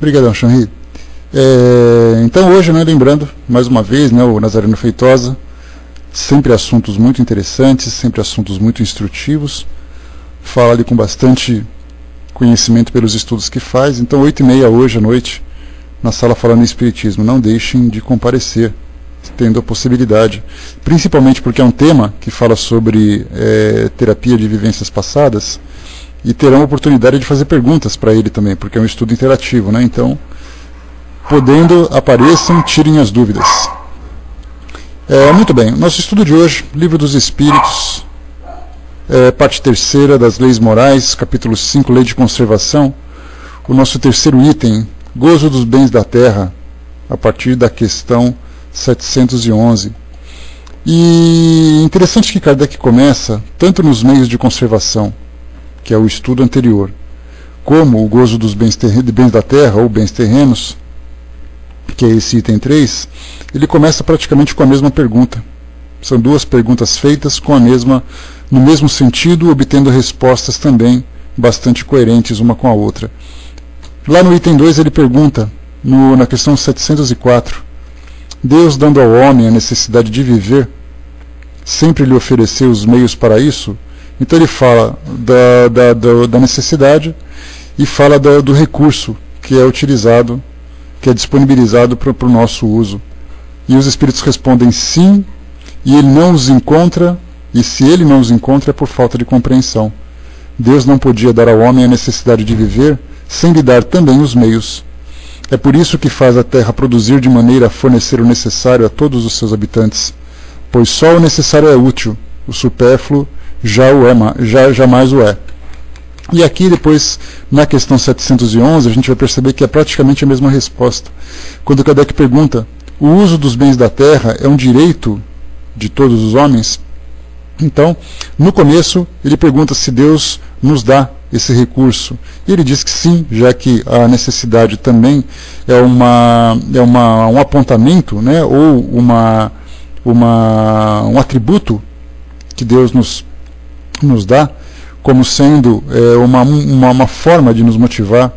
Obrigadão, Xanri. Então hoje, né, lembrando, mais uma vez, né, o Nazareno Feitosa, sempre assuntos muito interessantes, sempre assuntos muito instrutivos, fala ali com bastante conhecimento pelos estudos que faz. Então 8h30 hoje à noite, na sala Falando em Espiritismo. Não deixem de comparecer, tendo a possibilidade, principalmente porque é um tema que fala sobre terapia de vivências passadas, e terão a oportunidade de fazer perguntas para ele também, porque é um estudo interativo, né? Então, podendo, apareçam, tirem as dúvidas. Muito bem, nosso estudo de hoje, Livro dos Espíritos, parte 3ª das Leis Morais, capítulo 5, Lei de Conservação, o nosso terceiro item, Gozo dos Bens da Terra, a partir da questão 711. E interessante que Kardec começa, tanto nos meios de conservação, que é o estudo anterior, como o gozo dos bens da terra, ou bens terrenos, que é esse item 3, ele começa praticamente com a mesma pergunta. São duas perguntas feitas no mesmo sentido, obtendo respostas também bastante coerentes uma com a outra. Lá no item 2 ele pergunta, na questão 704, Deus, dando ao homem a necessidade de viver, sempre lhe ofereceu os meios para isso? Então ele fala da necessidade e fala do recurso que é utilizado, que é disponibilizado para o nosso uso. E os espíritos respondem sim, e ele não os encontra, e se ele não os encontra é por falta de compreensão. Deus não podia dar ao homem a necessidade de viver sem lhe dar também os meios. É por isso que faz a terra produzir de maneira a fornecer o necessário a todos os seus habitantes, pois só o necessário é útil, o supérfluo jamais o é. E aqui depois, na questão 711, a gente vai perceber que é praticamente a mesma resposta. Quando Kardec pergunta, o uso dos bens da terra é um direito de todos os homens? Então, no começo, ele pergunta se Deus nos dá esse recurso. E ele diz que sim, já que a necessidade também é um apontamento, né, ou um atributo que Deus nos dá, como sendo uma forma de nos motivar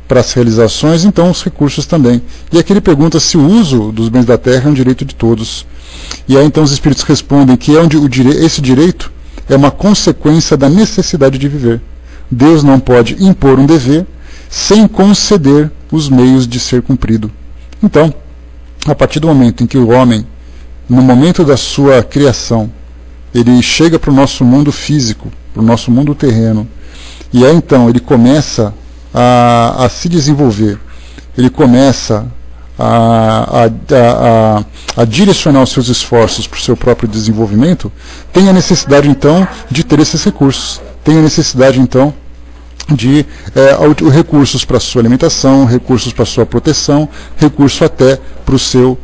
para as realizações, então os recursos também. E aqui ele pergunta se o uso dos bens da terra é um direito de todos. E aí então os espíritos respondem que esse direito é uma consequência da necessidade de viver. Deus não pode impor um dever sem conceder os meios de ser cumprido. Então, a partir do momento em que o homem, no momento da sua criação, ele chega para o nosso mundo físico, para o nosso mundo terreno, e aí então ele começa a se desenvolver, ele começa a direcionar os seus esforços para o seu próprio desenvolvimento, tem a necessidade então de ter esses recursos, tem a necessidade então de recursos para a sua alimentação, recursos para a sua proteção, recurso até para o seu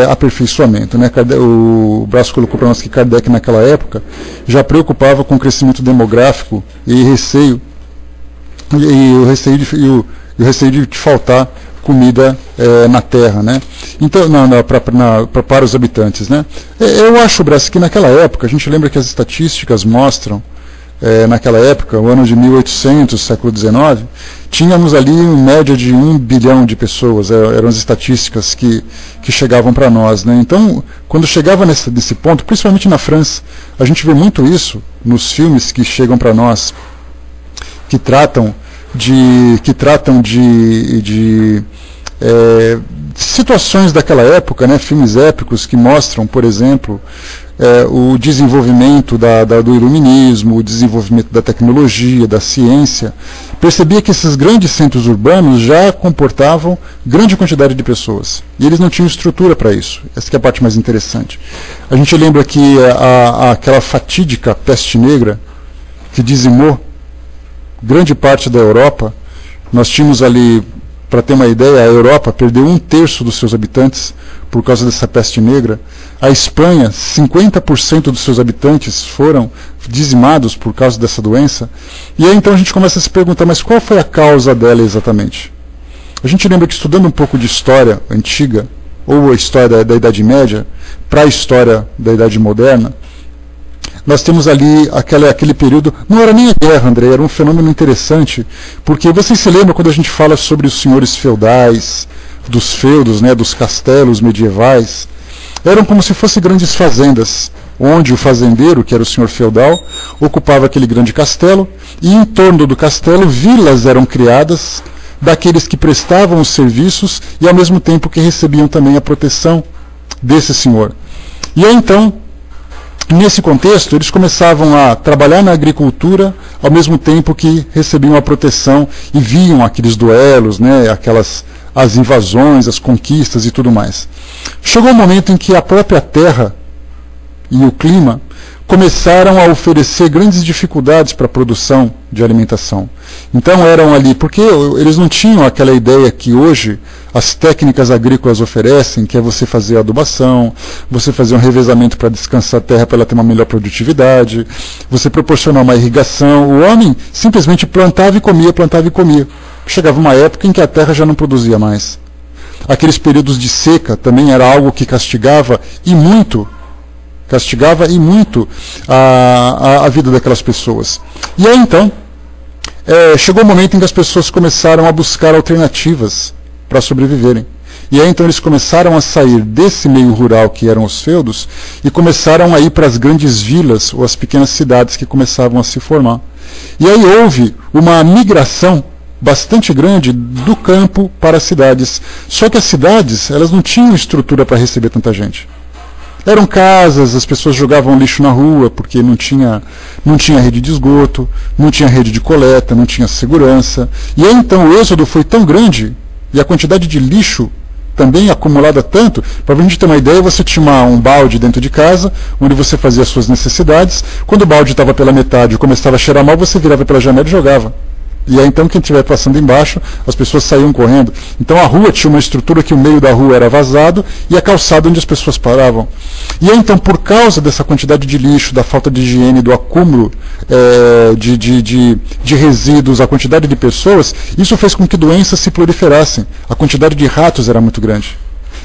aperfeiçoamento, né? O Brás colocou para nós que Kardec naquela época já preocupava com o crescimento demográfico e o receio de faltar comida na terra, né? Então, para os habitantes, né? Eu acho, Brás, que naquela época, a gente lembra que as estatísticas mostram, naquela época, o ano de 1800, século XIX, tínhamos ali em média de 1 bilhão de pessoas, eram as estatísticas que chegavam para nós, né? Então, quando chegava nesse ponto, principalmente na França, a gente vê muito isso nos filmes que chegam para nós, que tratam de situações daquela época, né? Filmes épicos que mostram, por exemplo, o desenvolvimento do iluminismo, o desenvolvimento da tecnologia, da ciência. Percebia que esses grandes centros urbanos já comportavam grande quantidade de pessoas. E eles não tinham estrutura para isso. Essa que é a parte mais interessante. A gente lembra que aquela fatídica peste negra que dizimou grande parte da Europa, nós tínhamos ali, para ter uma ideia, a Europa perdeu 1/3 dos seus habitantes por causa dessa peste negra. A Espanha, 50% dos seus habitantes foram dizimados por causa dessa doença. E aí então a gente começa a se perguntar, mas qual foi a causa dela exatamente? A gente lembra que estudando um pouco de história antiga, ou a história da Idade Média, para a história da Idade Moderna, nós temos ali aquele período, não era nem a guerra, André, era um fenômeno interessante, porque vocês se lembram quando a gente fala sobre os senhores feudais, dos feudos, né, dos castelos medievais, eram como se fossem grandes fazendas, onde o fazendeiro, que era o senhor feudal, ocupava aquele grande castelo, e em torno do castelo vilas eram criadas daqueles que prestavam os serviços e ao mesmo tempo que recebiam também a proteção desse senhor. E aí então, nesse contexto, eles começavam a trabalhar na agricultura ao mesmo tempo que recebiam a proteção e viam aqueles duelos, né, as invasões, as conquistas e tudo mais. Chegou um momento em que a própria terra e o clima começaram a oferecer grandes dificuldades para a produção de alimentação. Então eram ali, porque eles não tinham aquela ideia que hoje as técnicas agrícolas oferecem, que é você fazer adubação, você fazer um revezamento para descansar a terra para ela ter uma melhor produtividade, você proporcionar uma irrigação. O homem simplesmente plantava e comia, plantava e comia. Chegava uma época em que a terra já não produzia mais. Aqueles períodos de seca também era algo que castigava e muito a vida daquelas pessoas. E aí então, chegou o momento em que as pessoas começaram a buscar alternativas para sobreviverem. E aí então eles começaram a sair desse meio rural que eram os feudos e começaram a ir para as grandes vilas ou as pequenas cidades que começavam a se formar. E aí houve uma migração bastante grande do campo para as cidades. Só que as cidades, elas não tinham estrutura para receber tanta gente. Eram casas, as pessoas jogavam lixo na rua, porque não tinha rede de esgoto, não tinha rede de coleta, não tinha segurança. E aí então o êxodo foi tão grande, e a quantidade de lixo também acumulada tanto, para a gente ter uma ideia, você tinha um balde dentro de casa, onde você fazia as suas necessidades. Quando o balde estava pela metade e começava a cheirar mal, você virava pela janela e jogava. E aí então quem estiver passando embaixo, as pessoas saíam correndo. Então a rua tinha uma estrutura que o meio da rua era vazado e a calçada onde as pessoas paravam. E aí então, por causa dessa quantidade de lixo, da falta de higiene, do acúmulo de resíduos, a quantidade de pessoas, isso fez com que doenças se proliferassem. A quantidade de ratos era muito grande.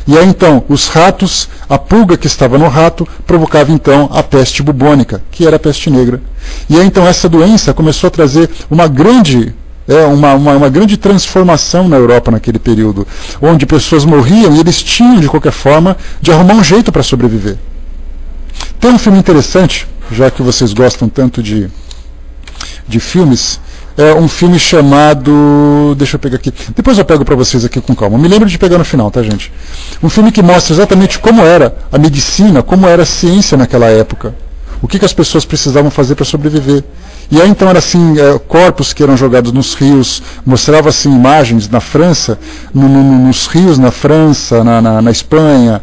E aí então, os ratos, a pulga que estava no rato, provocava então a peste bubônica, que era a peste negra. E aí então essa doença começou a trazer uma grande transformação na Europa naquele período, onde pessoas morriam e eles tinham, de qualquer forma, de arrumar um jeito para sobreviver. Tem um filme interessante, já que vocês gostam tanto de filmes, um filme chamado... Deixa eu pegar aqui. Depois eu pego para vocês aqui com calma. Me lembro de pegar no final, tá, gente? Um filme que mostra exatamente como era a medicina, como era a ciência naquela época. O que as pessoas precisavam fazer para sobreviver. E aí então era assim, corpos que eram jogados nos rios, mostrava assim imagens na França, nos rios na França, na Espanha,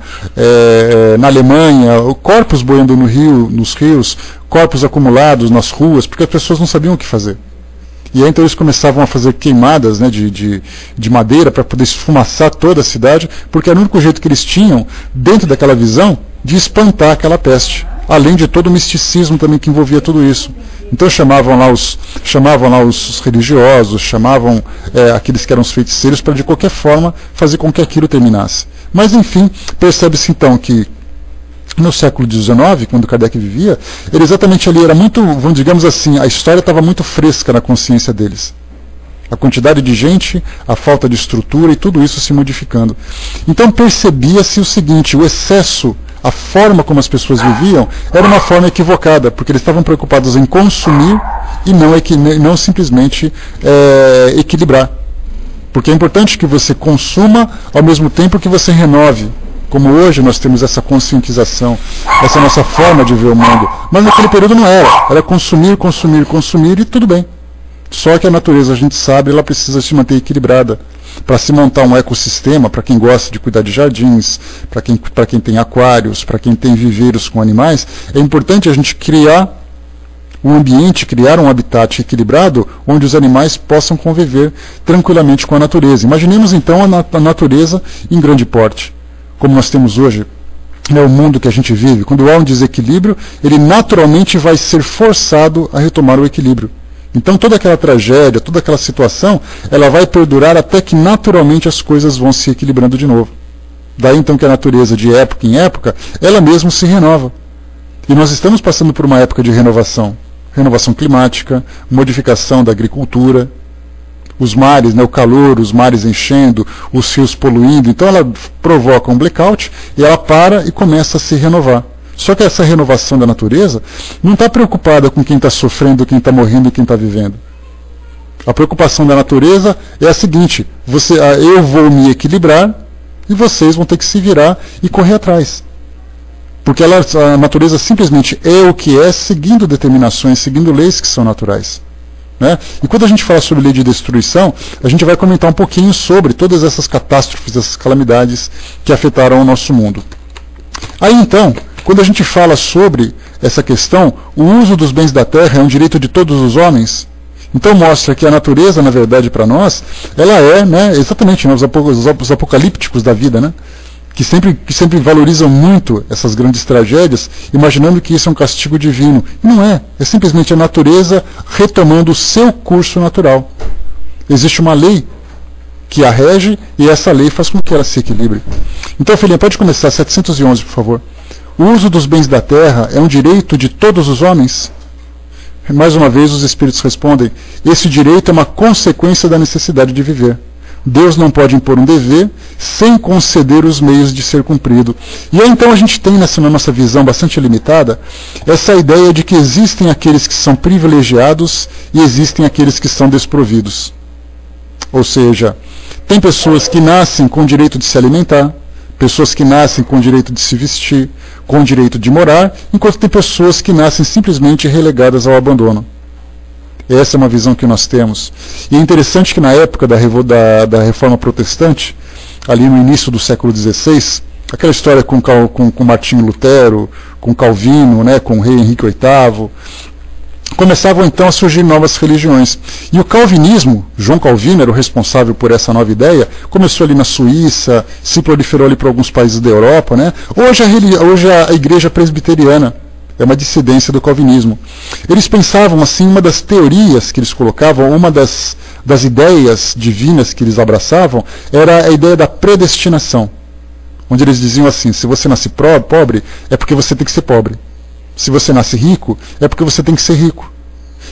na Alemanha, corpos boiando nos rios, corpos acumulados nas ruas, porque as pessoas não sabiam o que fazer. E aí então eles começavam a fazer queimadas, né, de madeira para poder esfumaçar toda a cidade, porque era o único jeito que eles tinham, dentro daquela visão, de espantar aquela peste. Além de todo o misticismo também que envolvia tudo isso. Então chamavam lá os religiosos, chamavam aqueles que eram os feiticeiros para de qualquer forma fazer com que aquilo terminasse. Mas enfim, percebe-se então que no século XIX, quando Kardec vivia, ele exatamente ali era muito, digamos assim, a história estava muito fresca na consciência deles. A quantidade de gente, a falta de estrutura e tudo isso se modificando. Então percebia-se o seguinte, o excesso, a forma como as pessoas viviam, era uma forma equivocada, porque eles estavam preocupados em consumir e não simplesmente equilibrar. Porque é importante que você consuma ao mesmo tempo que você renove. Como hoje nós temos essa conscientização, essa nossa forma de ver o mundo. Mas naquele período não era. Era consumir, consumir, consumir e tudo bem. Só que a natureza, a gente sabe, ela precisa se manter equilibrada. Para se montar um ecossistema, para quem gosta de cuidar de jardins, para quem tem aquários, para quem tem viveiros com animais, é importante a gente criar um ambiente, criar um habitat equilibrado onde os animais possam conviver tranquilamente com a natureza. Imaginemos então a natureza em grande porte, como nós temos hoje, o mundo que a gente vive. Quando há um desequilíbrio, ele naturalmente vai ser forçado a retomar o equilíbrio. Então toda aquela tragédia, toda aquela situação, ela vai perdurar até que naturalmente as coisas vão se equilibrando de novo. Daí então que a natureza, de época em época, ela mesma se renova. E nós estamos passando por uma época de renovação. Renovação climática, modificação da agricultura, os mares, né, o calor, os mares enchendo, os rios poluindo. Então ela provoca um blackout e ela para e começa a se renovar. Só que essa renovação da natureza não está preocupada com quem está sofrendo, quem está morrendo e quem está vivendo. A preocupação da natureza é a seguinte: eu vou me equilibrar e vocês vão ter que se virar e correr atrás. Porque a natureza simplesmente é o que é, seguindo determinações, seguindo leis que são naturais. Né? E quando a gente fala sobre lei de destruição, a gente vai comentar um pouquinho sobre todas essas catástrofes, essas calamidades que afetaram o nosso mundo. Aí então, quando a gente fala sobre essa questão, o uso dos bens da terra é um direito de todos os homens. Então mostra que a natureza, na verdade, para nós, ela é, né, exatamente, né, os apocalípticos da vida, né, que sempre valorizam muito essas grandes tragédias, imaginando que isso é um castigo divino. E não é. É simplesmente a natureza retomando o seu curso natural. Existe uma lei que a rege e essa lei faz com que ela se equilibre. Então, filhinha, pode começar, 711, por favor. O uso dos bens da terra é um direito de todos os homens? Mais uma vez, os espíritos respondem: esse direito é uma consequência da necessidade de viver. Deus não pode impor um dever sem conceder os meios de ser cumprido. E aí então a gente tem na nossa visão bastante limitada essa ideia de que existem aqueles que são privilegiados e existem aqueles que são desprovidos. Ou seja, tem pessoas que nascem com o direito de se alimentar, pessoas que nascem com o direito de se vestir, com o direito de morar, enquanto tem pessoas que nascem simplesmente relegadas ao abandono. Essa é uma visão que nós temos. E é interessante que na época da Reforma Protestante, ali no início do século XVI, aquela história com Martinho Lutero, com Calvino, né, com o rei Henrique VIII, começavam então a surgir novas religiões. E o calvinismo, João Calvino era o responsável por essa nova ideia, começou ali na Suíça, se proliferou ali para alguns países da Europa. Né? Hoje a igreja presbiteriana é uma dissidência do calvinismo. Eles pensavam assim, uma das teorias que eles colocavam, uma das ideias divinas que eles abraçavam, era a ideia da predestinação. Onde eles diziam assim: se você nasce pobre, é porque você tem que ser pobre. Se você nasce rico, é porque você tem que ser rico.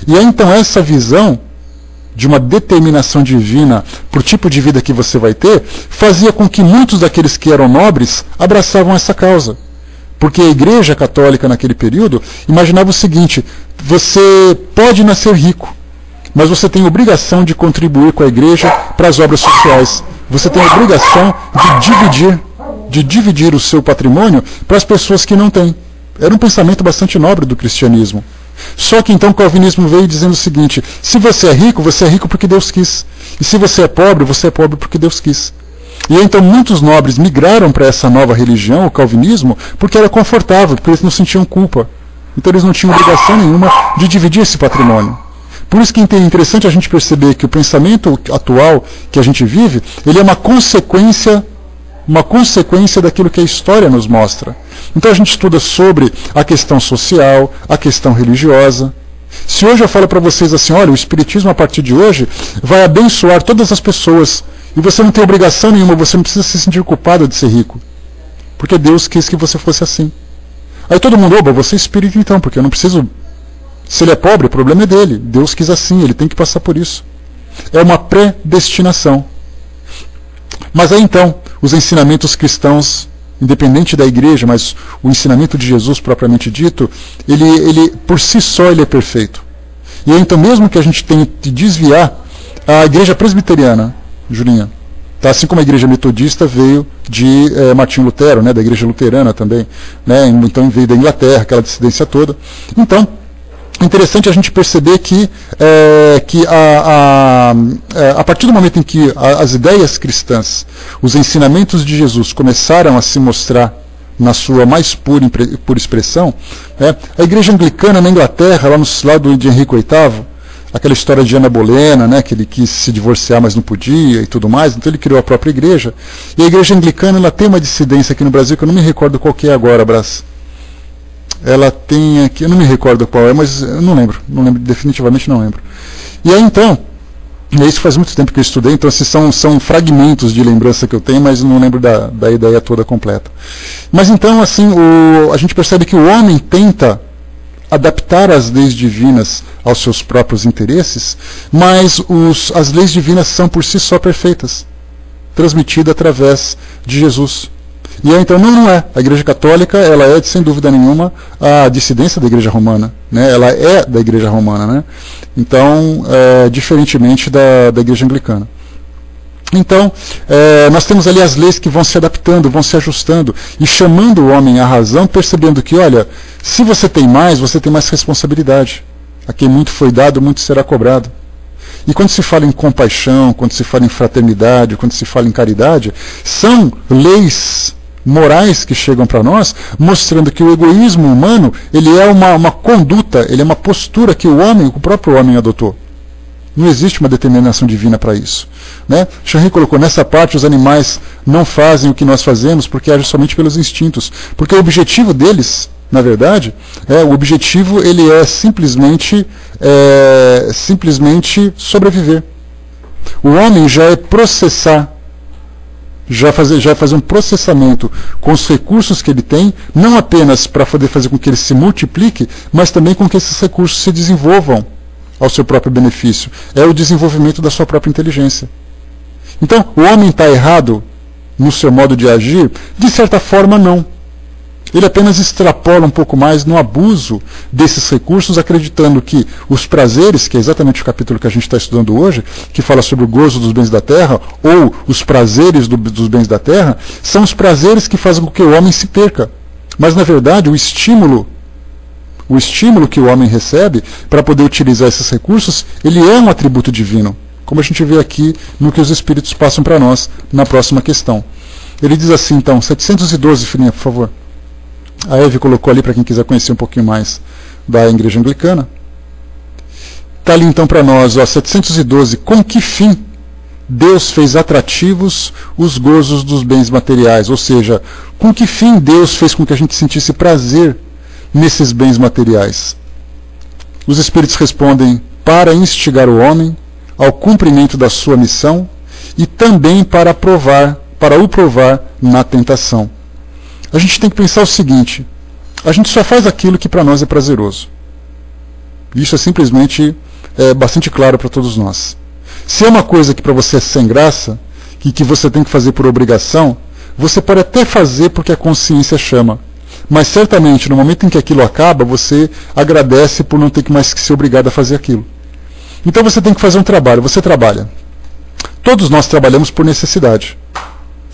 E aí então essa visão de uma determinação divina por tipo de vida que você vai ter, fazia com que muitos daqueles que eram nobres abraçavam essa causa. Porque a Igreja Católica naquele período imaginava o seguinte: você pode nascer rico, mas você tem obrigação de contribuir com a Igreja para as obras sociais. Você tem a obrigação de dividir o seu patrimônio para as pessoas que não têm. Era um pensamento bastante nobre do cristianismo. Só que então o calvinismo veio dizendo o seguinte: se você é rico porque Deus quis. E se você é pobre porque Deus quis. E aí, então muitos nobres migraram para essa nova religião, o calvinismo, porque era confortável, porque eles não sentiam culpa. Então eles não tinham obrigação nenhuma de dividir esse patrimônio. Por isso que é interessante a gente perceber que o pensamento atual que a gente vive, ele é uma consequência daquilo que a história nos mostra. Então a gente estuda sobre a questão social, a questão religiosa. Se hoje eu falo para vocês assim: olha, o Espiritismo a partir de hoje vai abençoar todas as pessoas, e você não tem obrigação nenhuma, você não precisa se sentir culpado de ser rico, porque Deus quis que você fosse assim. Aí todo mundo: oba, você é espírita então, porque eu não preciso. Se ele é pobre, o problema é dele. Deus quis assim, ele tem que passar por isso. É uma predestinação. Mas aí então, os ensinamentos cristãos, independente da igreja, mas o ensinamento de Jesus propriamente dito, ele por si só ele é perfeito. E aí então, mesmo que a gente tenha que desviar, a igreja presbiteriana, Julinha, tá? Assim como a igreja metodista veio de Martinho Lutero, né, da igreja luterana também, né, então veio da Inglaterra, aquela dissidência toda. Então, é interessante a gente perceber que a partir do momento em que as ideias cristãs, os ensinamentos de Jesus começaram a se mostrar na sua mais pura expressão, a igreja anglicana na Inglaterra, lá no lado de Henrique VIII, aquela história de Ana Bolena, né, que ele quis se divorciar, mas não podia e tudo mais, então ele criou a própria igreja. E a igreja anglicana ela tem uma dissidência aqui no Brasil, que eu não me recordo qual que é agora, Brás. Ela tem aqui, eu não me recordo qual é, mas eu não lembro, definitivamente não lembro. E aí então, E isso faz muito tempo que eu estudei, então esses são fragmentos de lembrança que eu tenho, mas não lembro da ideia toda completa. Mas então, assim, a gente percebe que o homem tenta adaptar as leis divinas aos seus próprios interesses, mas as leis divinas são por si só perfeitas, transmitidas através de Jesus. E então não é. A Igreja Católica, ela é, sem dúvida nenhuma, a dissidência da Igreja Romana. Né? Ela é da Igreja Romana. Né? Então, diferentemente da Igreja Anglicana. Então, nós temos ali as leis que vão se adaptando, vão se ajustando, e chamando o homem à razão, percebendo que, olha, se você tem mais responsabilidade. A quem muito foi dado, muito será cobrado. E quando se fala em compaixão, quando se fala em fraternidade, quando se fala em caridade, são leis morais que chegam para nós, mostrando que o egoísmo humano, ele é uma conduta, ele é uma postura que o próprio homem adotou. Não existe uma determinação divina para isso. Né? Henri colocou, nessa parte os animais não fazem o que nós fazemos porque agem somente pelos instintos. Porque o objetivo deles, na verdade, o objetivo ele é simplesmente sobreviver. O homem já é processar, já fazer um processamento com os recursos que ele tem, não apenas para poder fazer com que ele se multiplique, mas também com que esses recursos se desenvolvam ao seu próprio benefício. É o desenvolvimento da sua própria inteligência. Então, o homem está errado no seu modo de agir? De certa forma, não. Ele apenas extrapola um pouco mais no abuso desses recursos, acreditando que os prazeres, que é exatamente o capítulo que a gente está estudando hoje, que fala sobre o gozo dos bens da terra, ou os prazeres dos bens da terra, são os prazeres que fazem com que o homem se perca. Mas, na verdade, o estímulo que o homem recebe para poder utilizar esses recursos, ele é um atributo divino, como a gente vê aqui no que os Espíritos passam para nós na próxima questão. Ele diz assim, então, 712, filhinha, por favor. A Eve colocou ali para quem quiser conhecer um pouquinho mais da Igreja Anglicana. Está ali então para nós, 712, com que fim Deus fez atrativos os gozos dos bens materiais? Ou seja, com que fim Deus fez com que a gente sentisse prazer nesses bens materiais? Os Espíritos respondem, para instigar o homem ao cumprimento da sua missão e também para o provar na tentação. A gente tem que pensar o seguinte, a gente só faz aquilo que para nós é prazeroso. Isso é simplesmente bastante claro para todos nós. Se é uma coisa que para você é sem graça, que você tem que fazer por obrigação, você pode até fazer porque a consciência chama. Mas certamente, no momento em que aquilo acaba, você agradece por não ter mais que ser obrigado a fazer aquilo. Então você tem que fazer um trabalho, você trabalha. Todos nós trabalhamos por necessidade.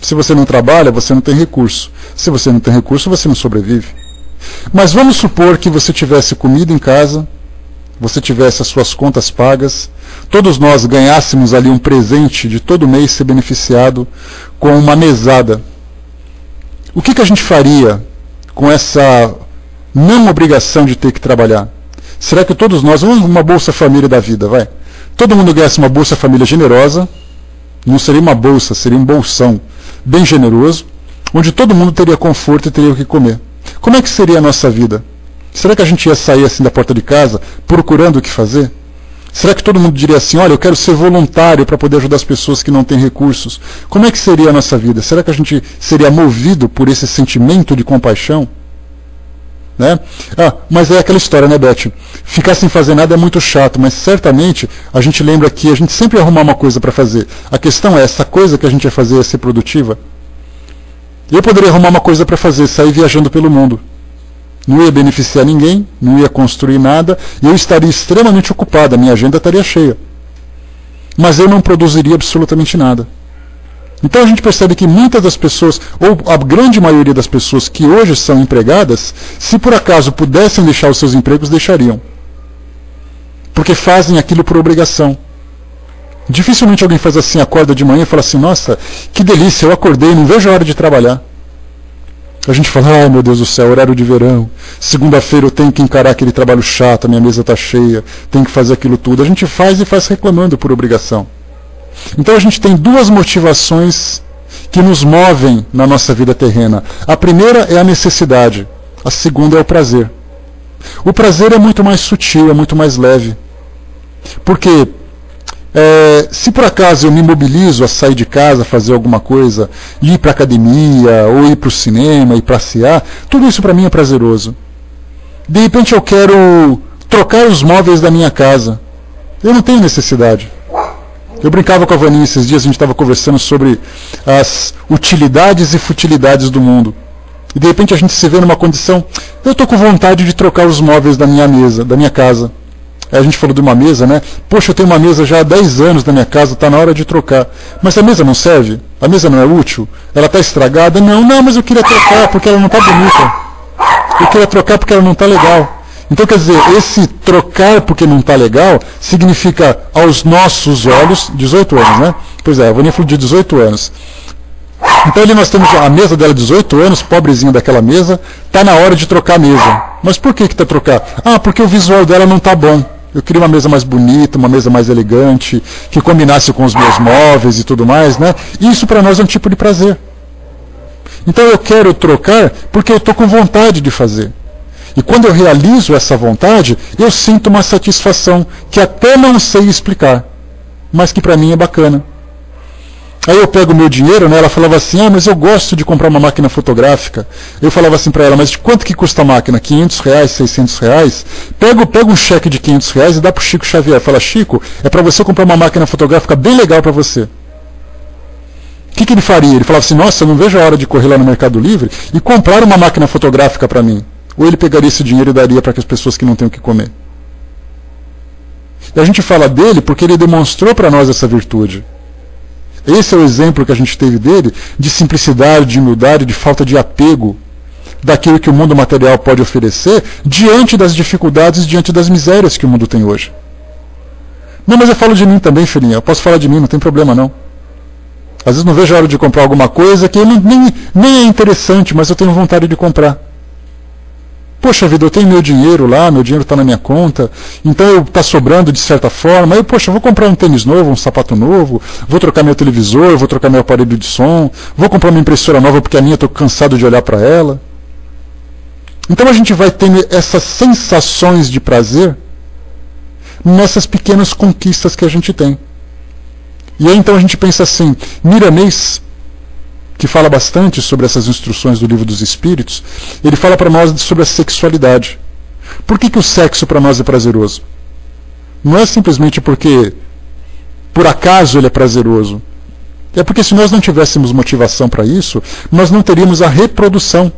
Se você não trabalha, você não tem recurso. Se você não tem recurso, você não sobrevive. Mas vamos supor que você tivesse comida em casa, você tivesse as suas contas pagas, todos nós ganhássemos ali um presente de todo mês ser beneficiado com uma mesada. O que a gente faria com essa não obrigação de ter que trabalhar? Será que todos nós, uma Bolsa Família da vida, vai? Todo mundo ganhasse uma Bolsa Família generosa, não seria uma bolsa, seria um bolsão bem generoso, onde todo mundo teria conforto e teria o que comer. Como é que seria a nossa vida? Será que a gente ia sair assim da porta de casa, procurando o que fazer? Será que todo mundo diria assim, olha, eu quero ser voluntário para poder ajudar as pessoas que não têm recursos? Como é que seria a nossa vida? Será que a gente seria movido por esse sentimento de compaixão? Né? Mas é aquela história, né, Beth? Ficar sem fazer nada é muito chato, mas certamente a gente lembra que a gente sempre ia arrumar uma coisa para fazer. A questão é, essa coisa que a gente ia fazer ia ser produtiva? Eu poderia arrumar uma coisa para fazer, sair viajando pelo mundo. Não ia beneficiar ninguém, não ia construir nada, e eu estaria extremamente ocupado, a minha agenda estaria cheia. Mas eu não produziria absolutamente nada. Então a gente percebe que muitas das pessoas, ou a grande maioria das pessoas que hoje são empregadas, se por acaso pudessem deixar os seus empregos, deixariam. Porque fazem aquilo por obrigação. Dificilmente alguém faz assim, acorda de manhã e fala assim, nossa, que delícia, eu acordei, não vejo a hora de trabalhar. A gente fala, ai meu Deus do céu, horário de verão, segunda-feira eu tenho que encarar aquele trabalho chato, a minha mesa está cheia, tenho que fazer aquilo tudo. A gente faz e faz reclamando por obrigação. Então a gente tem duas motivações que nos movem na nossa vida terrena. A primeira é a necessidade, a segunda é o prazer. O prazer é muito mais sutil, é muito mais leve. Porque Se por acaso eu me mobilizo a sair de casa, fazer alguma coisa, ir para a academia, ou ir para o cinema, ir passear, tudo isso para mim é prazeroso. De repente eu quero trocar os móveis da minha casa. Eu não tenho necessidade. Eu brincava com a Vaninha esses dias, a gente estava conversando sobre as utilidades e futilidades do mundo. E de repente a gente se vê numa condição, eu estou com vontade de trocar os móveis da minha mesa, da minha casa. Aí a gente falou de uma mesa, né? Poxa, eu tenho uma mesa já há 10 anos na minha casa, está na hora de trocar. Mas a mesa não serve? A mesa não é útil? Ela está estragada? Não, mas eu queria trocar porque ela não está bonita. Eu queria trocar porque ela não está legal. Então, quer dizer, esse trocar porque não está legal significa, aos nossos olhos, 18 anos, né? Pois é, a Vaninha falou de 18 anos. Então ali nós temos a mesa dela, 18 anos, pobrezinha daquela mesa, está na hora de trocar a mesa. Mas por que está trocando? Porque o visual dela não está bom. Eu queria uma mesa mais bonita, uma mesa mais elegante, que combinasse com os meus móveis e tudo mais, né? Isso para nós é um tipo de prazer. Então eu quero trocar porque eu estou com vontade de fazer. E quando eu realizo essa vontade, eu sinto uma satisfação que até não sei explicar, mas que para mim é bacana. Aí eu pego o meu dinheiro, né? Ela falava assim, mas eu gosto de comprar uma máquina fotográfica. Eu falava assim para ela, mas de quanto que custa a máquina? R$500, R$600? Pega um cheque de R$500 e dá para o Chico Xavier. Fala, Chico, é para você comprar uma máquina fotográfica bem legal para você. O que ele faria? Ele falava assim, nossa, eu não vejo a hora de correr lá no Mercado Livre e comprar uma máquina fotográfica para mim. Ou ele pegaria esse dinheiro e daria para as pessoas que não têm o que comer. E a gente fala dele porque ele demonstrou para nós essa virtude. Esse é o exemplo que a gente teve dele, de simplicidade, de humildade, de falta de apego daquilo que o mundo material pode oferecer, diante das dificuldades, diante das misérias que o mundo tem hoje. Não, mas eu falo de mim também, filhinha. Eu posso falar de mim, não tem problema não. Às vezes não vejo a hora de comprar alguma coisa que nem é interessante, mas eu tenho vontade de comprar. Poxa vida, eu tenho meu dinheiro lá, meu dinheiro está na minha conta, então está sobrando de certa forma. Aí, poxa, eu vou comprar um tênis novo, um sapato novo, vou trocar meu televisor, vou trocar meu aparelho de som, vou comprar uma impressora nova porque a minha estou cansado de olhar para ela. Então a gente vai tendo essas sensações de prazer nessas pequenas conquistas que a gente tem. E aí então a gente pensa assim, Miramês, que fala bastante sobre essas instruções do Livro dos Espíritos, ele fala para nós sobre a sexualidade. Por que o sexo para nós é prazeroso? Não é simplesmente porque, por acaso, ele é prazeroso. É porque se nós não tivéssemos motivação para isso, nós não teríamos a reprodução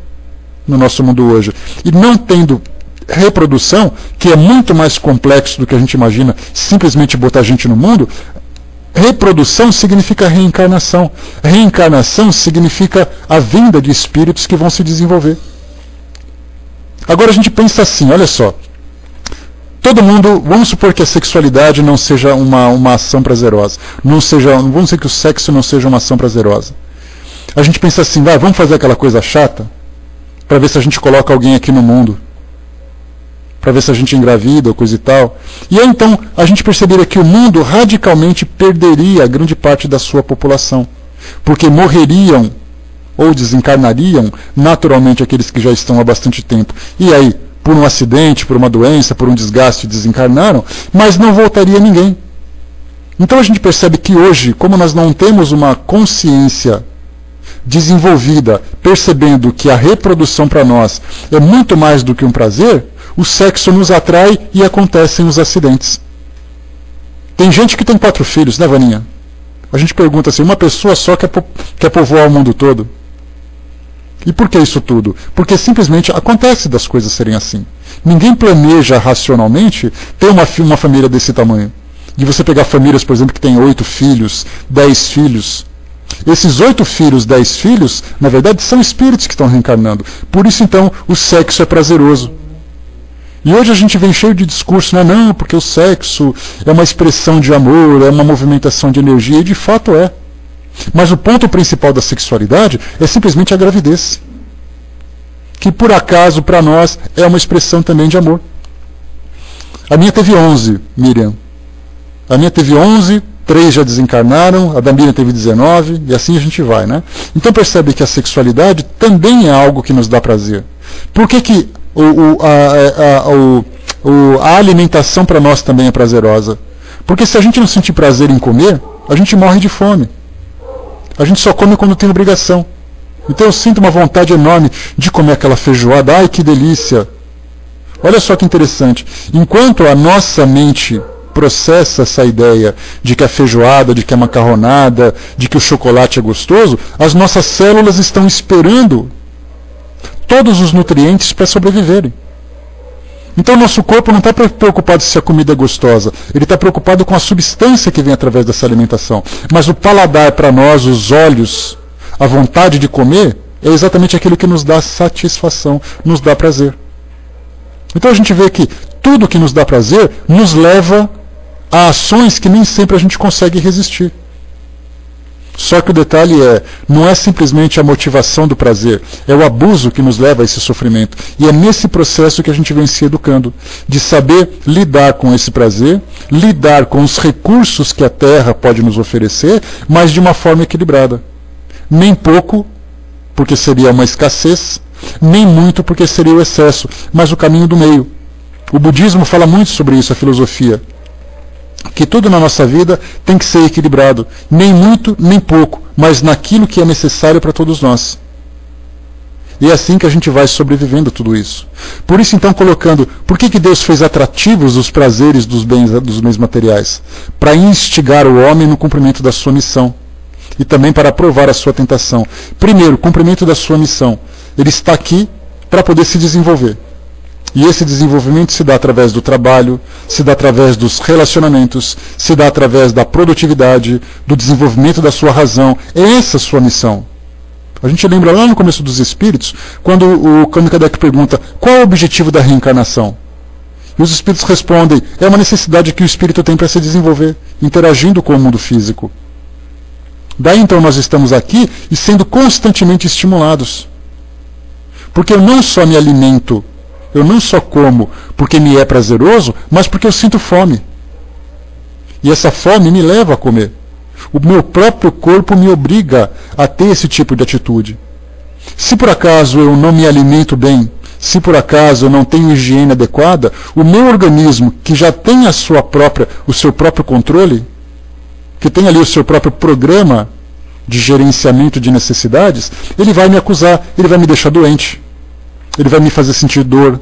no nosso mundo hoje. E não tendo reprodução, que é muito mais complexo do que a gente imagina, simplesmente botar gente no mundo, reprodução significa reencarnação. Reencarnação significa a vinda de espíritos que vão se desenvolver. Agora a gente pensa assim, olha só. Todo mundo, vamos supor que a sexualidade não seja uma ação prazerosa. Vamos dizer que o sexo não seja uma ação prazerosa. A gente pensa assim, vamos fazer aquela coisa chata para ver se a gente coloca alguém aqui no mundo. Para ver se a gente engravida ou coisa e tal. E aí então a gente perceberia que o mundo radicalmente perderia grande parte da sua população. Porque morreriam ou desencarnariam naturalmente aqueles que já estão há bastante tempo. E aí, por um acidente, por uma doença, por um desgaste, desencarnaram, mas não voltaria ninguém. Então a gente percebe que hoje, como nós não temos uma consciência desenvolvida, percebendo que a reprodução para nós é muito mais do que um prazer, o sexo nos atrai e acontecem os acidentes. Tem gente que tem 4 filhos, né, Vaninha? A gente pergunta assim, uma pessoa só quer povoar o mundo todo. E por que isso tudo? Porque simplesmente acontece das coisas serem assim. Ninguém planeja racionalmente ter uma família desse tamanho. De você pegar famílias, por exemplo, que tem 8 filhos, 10 filhos. Esses 8 filhos, 10 filhos, na verdade, são espíritos que estão reencarnando. Por isso, então, o sexo é prazeroso. E hoje a gente vem cheio de discurso, não, porque o sexo é uma expressão de amor, é uma movimentação de energia, e de fato é. Mas o ponto principal da sexualidade é simplesmente a gravidez. Que por acaso, para nós, é uma expressão também de amor. A minha teve 11, Miriam. A minha teve 11, 3 já desencarnaram, a da Miriam teve 19, e assim a gente vai, né? Então percebe que a sexualidade também é algo que nos dá prazer. Por que a alimentação para nós também é prazerosa? Porque se a gente não sentir prazer em comer, a gente morre de fome. A gente só come quando tem obrigação. Então eu sinto uma vontade enorme de comer aquela feijoada. Ai, que delícia! Olha só que interessante. Enquanto a nossa mente processa essa ideia de que a feijoada, de que a macarronada, de que o chocolate é gostoso, as nossas células estão esperando todos os nutrientes para sobreviverem. Então o nosso corpo não está preocupado se a comida é gostosa, ele está preocupado com a substância que vem através dessa alimentação. Mas o paladar para nós, os olhos, a vontade de comer, é exatamente aquilo que nos dá satisfação, nos dá prazer. Então a gente vê que tudo que nos dá prazer nos leva a ações que nem sempre a gente consegue resistir. Só que o detalhe não é simplesmente a motivação do prazer, é o abuso que nos leva a esse sofrimento. E é nesse processo que a gente vem se educando, de saber lidar com esse prazer, lidar com os recursos que a Terra pode nos oferecer, mas de uma forma equilibrada. Nem pouco, porque seria uma escassez, nem muito, porque seria o excesso, mas o caminho do meio. O budismo fala muito sobre isso, a filosofia. Que tudo na nossa vida tem que ser equilibrado, nem muito, nem pouco, mas naquilo que é necessário para todos nós. E é assim que a gente vai sobrevivendo a tudo isso. Por isso, então, colocando, por que Deus fez atrativos os prazeres dos bens materiais? Para instigar o homem no cumprimento da sua missão. E também para provar a sua tentação. Primeiro, cumprimento da sua missão. Ele está aqui para poder se desenvolver. E esse desenvolvimento se dá através do trabalho, se dá através dos relacionamentos, se dá através da produtividade, do desenvolvimento da sua razão. É essa a sua missão. A gente lembra lá no começo dos Espíritos, quando o Kardec pergunta qual é o objetivo da reencarnação. E os Espíritos respondem, é uma necessidade que o Espírito tem para se desenvolver, interagindo com o mundo físico. Daí então nós estamos aqui e sendo constantemente estimulados. Porque eu não só me alimento, eu não só como porque me é prazeroso, mas porque eu sinto fome. E essa fome me leva a comer. O meu próprio corpo me obriga a ter esse tipo de atitude. Se por acaso eu não me alimento bem, se por acaso eu não tenho higiene adequada, o meu organismo, que já tem o seu próprio controle, que tem ali o seu próprio programa de gerenciamento de necessidades, ele vai me acusar, ele vai me deixar doente. Ele vai me fazer sentir dor.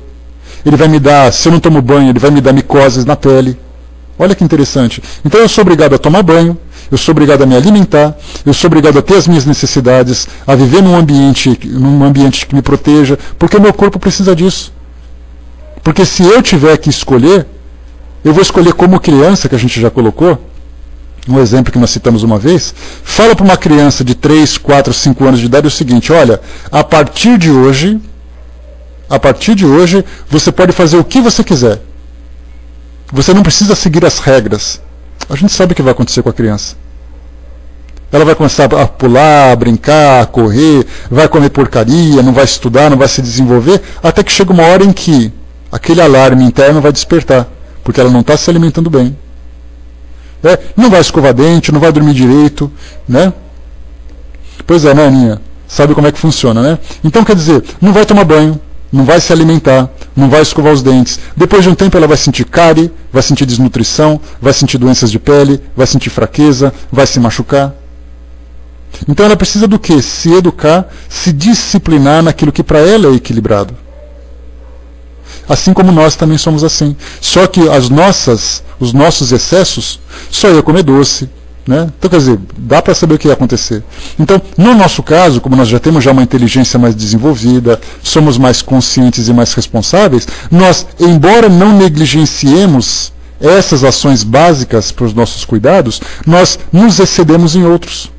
Ele vai me dar, se eu não tomo banho, ele vai me dar micoses na pele. Olha que interessante. Então eu sou obrigado a tomar banho, eu sou obrigado a me alimentar, eu sou obrigado a ter as minhas necessidades, a viver num ambiente que me proteja, porque o meu corpo precisa disso. Porque se eu tiver que escolher, eu vou escolher como criança, que a gente já colocou, um exemplo que nós citamos uma vez, fala para uma criança de 3, 4, 5 anos de idade o seguinte, olha, a partir de hoje, você pode fazer o que você quiser. Você não precisa seguir as regras. A gente sabe o que vai acontecer com a criança. Ela vai começar a pular, a brincar, a correr, vai comer porcaria, não vai estudar, não vai se desenvolver, até que chega uma hora em que aquele alarme interno vai despertar, porque ela não está se alimentando bem. Não vai escovar dente, não vai dormir direito, né? Pois é, né, Aninha? Sabe como é que funciona, né? Então, quer dizer, não vai tomar banho, não vai se alimentar, não vai escovar os dentes. Depois de um tempo ela vai sentir cárie, vai sentir desnutrição, vai sentir doenças de pele, vai sentir fraqueza, vai se machucar. Então ela precisa do quê? Se educar, se disciplinar naquilo que para ela é equilibrado. Assim como nós também somos assim. Só que os nossos excessos, só eu comer doce, né? Então, quer dizer, dá para saber o que ia acontecer. Então, no nosso caso, como nós já temos uma inteligência mais desenvolvida, somos mais conscientes e mais responsáveis, nós, embora não negligenciemos essas ações básicas para os nossos cuidados, nós nos excedemos em outros.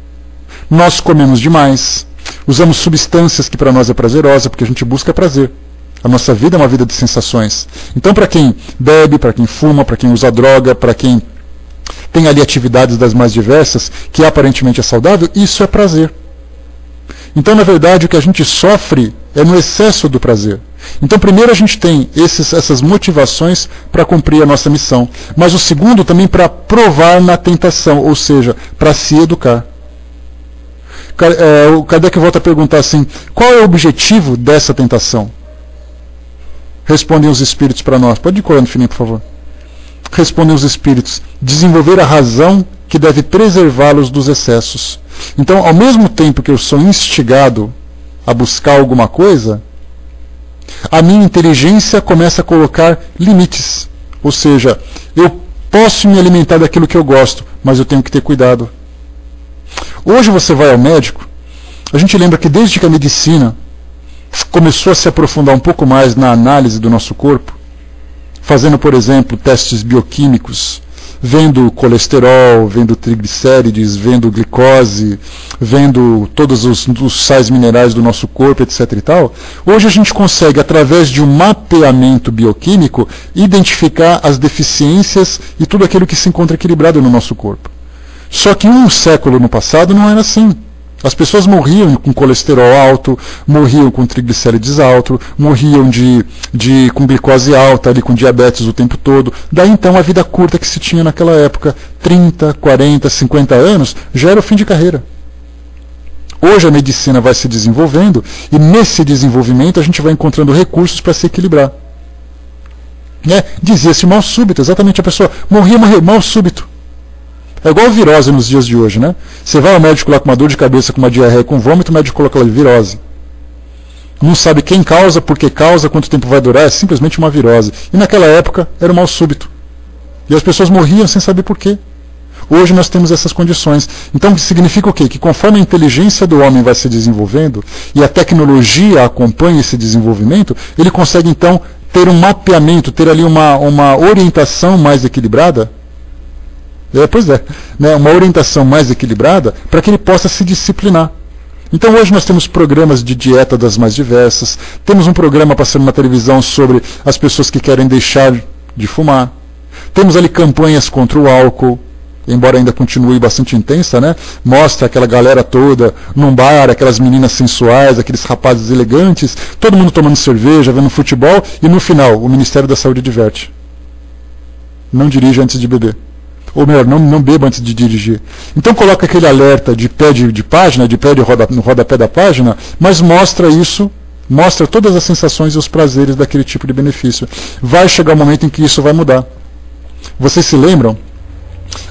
Nós comemos demais, usamos substâncias que para nós é prazerosa, porque a gente busca prazer. A nossa vida é uma vida de sensações. Então, para quem bebe, para quem fuma, para quem usa droga, para quem tem ali atividades das mais diversas, que aparentemente é saudável, isso é prazer. Então, na verdade, o que a gente sofre é no excesso do prazer. Então, primeiro a gente tem essas motivações para cumprir a nossa missão. Mas o segundo também para provar na tentação, ou seja, para se educar. O Kardec volta a perguntar assim, qual é o objetivo dessa tentação? Respondem os espíritos para nós. Pode ir colando, Fininho, por favor. respondem os espíritos, desenvolver a razão que deve preservá-los dos excessos. Então, ao mesmo tempo que eu sou instigado a buscar alguma coisa, a minha inteligência começa a colocar limites. Ou seja, eu posso me alimentar daquilo que eu gosto, mas eu tenho que ter cuidado. Hoje você vai ao médico, a gente lembra que desde que a medicina começou a se aprofundar um pouco mais na análise do nosso corpo, fazendo, por exemplo, testes bioquímicos, vendo colesterol, vendo triglicérides, vendo glicose, vendo todos os sais minerais do nosso corpo, etc. e tal, hoje a gente consegue, através de um mapeamento bioquímico, identificar as deficiências e tudo aquilo que se encontra equilibrado no nosso corpo. Só que um século no passado não era assim. As pessoas morriam com colesterol alto, morriam com triglicérides alto, morriam com glicose alta, ali, com diabetes o tempo todo. Daí então a vida curta que se tinha naquela época, 30, 40, 50 anos, já era o fim de carreira. Hoje a medicina vai se desenvolvendo e nesse desenvolvimento a gente vai encontrando recursos para se equilibrar. Dizia-se mal súbito, exatamente, a pessoa morria mal súbito. É igual a virose nos dias de hoje, né? Você vai ao médico lá com uma dor de cabeça, com uma diarreia, com vômito, o médico coloca lá virose. Não sabe quem causa, por que causa, quanto tempo vai durar, é simplesmente uma virose. E naquela época era o mal súbito. E as pessoas morriam sem saber por quê. Hoje nós temos essas condições. Então significa o quê? Que conforme a inteligência do homem vai se desenvolvendo e a tecnologia acompanha esse desenvolvimento, ele consegue então ter um mapeamento, ter ali uma orientação mais equilibrada. Uma orientação mais equilibrada para que ele possa se disciplinar. Então hoje nós temos programas de dieta das mais diversas, temos um programa passando na televisão sobre as pessoas que querem deixar de fumar, temos ali campanhas contra o álcool, embora ainda continue bastante intensa, né? Mostra aquela galera toda num bar, aquelas meninas sensuais, aqueles rapazes elegantes, todo mundo tomando cerveja, vendo futebol, e no final o Ministério da Saúde adverte: não dirija antes de beber. Ou melhor, não beba antes de dirigir. Então coloca aquele alerta de pé de página, de pé no rodapé da página, mas mostra isso, mostra todas as sensações e os prazeres daquele tipo de benefício. Vai chegar um momento em que isso vai mudar. Vocês se lembram,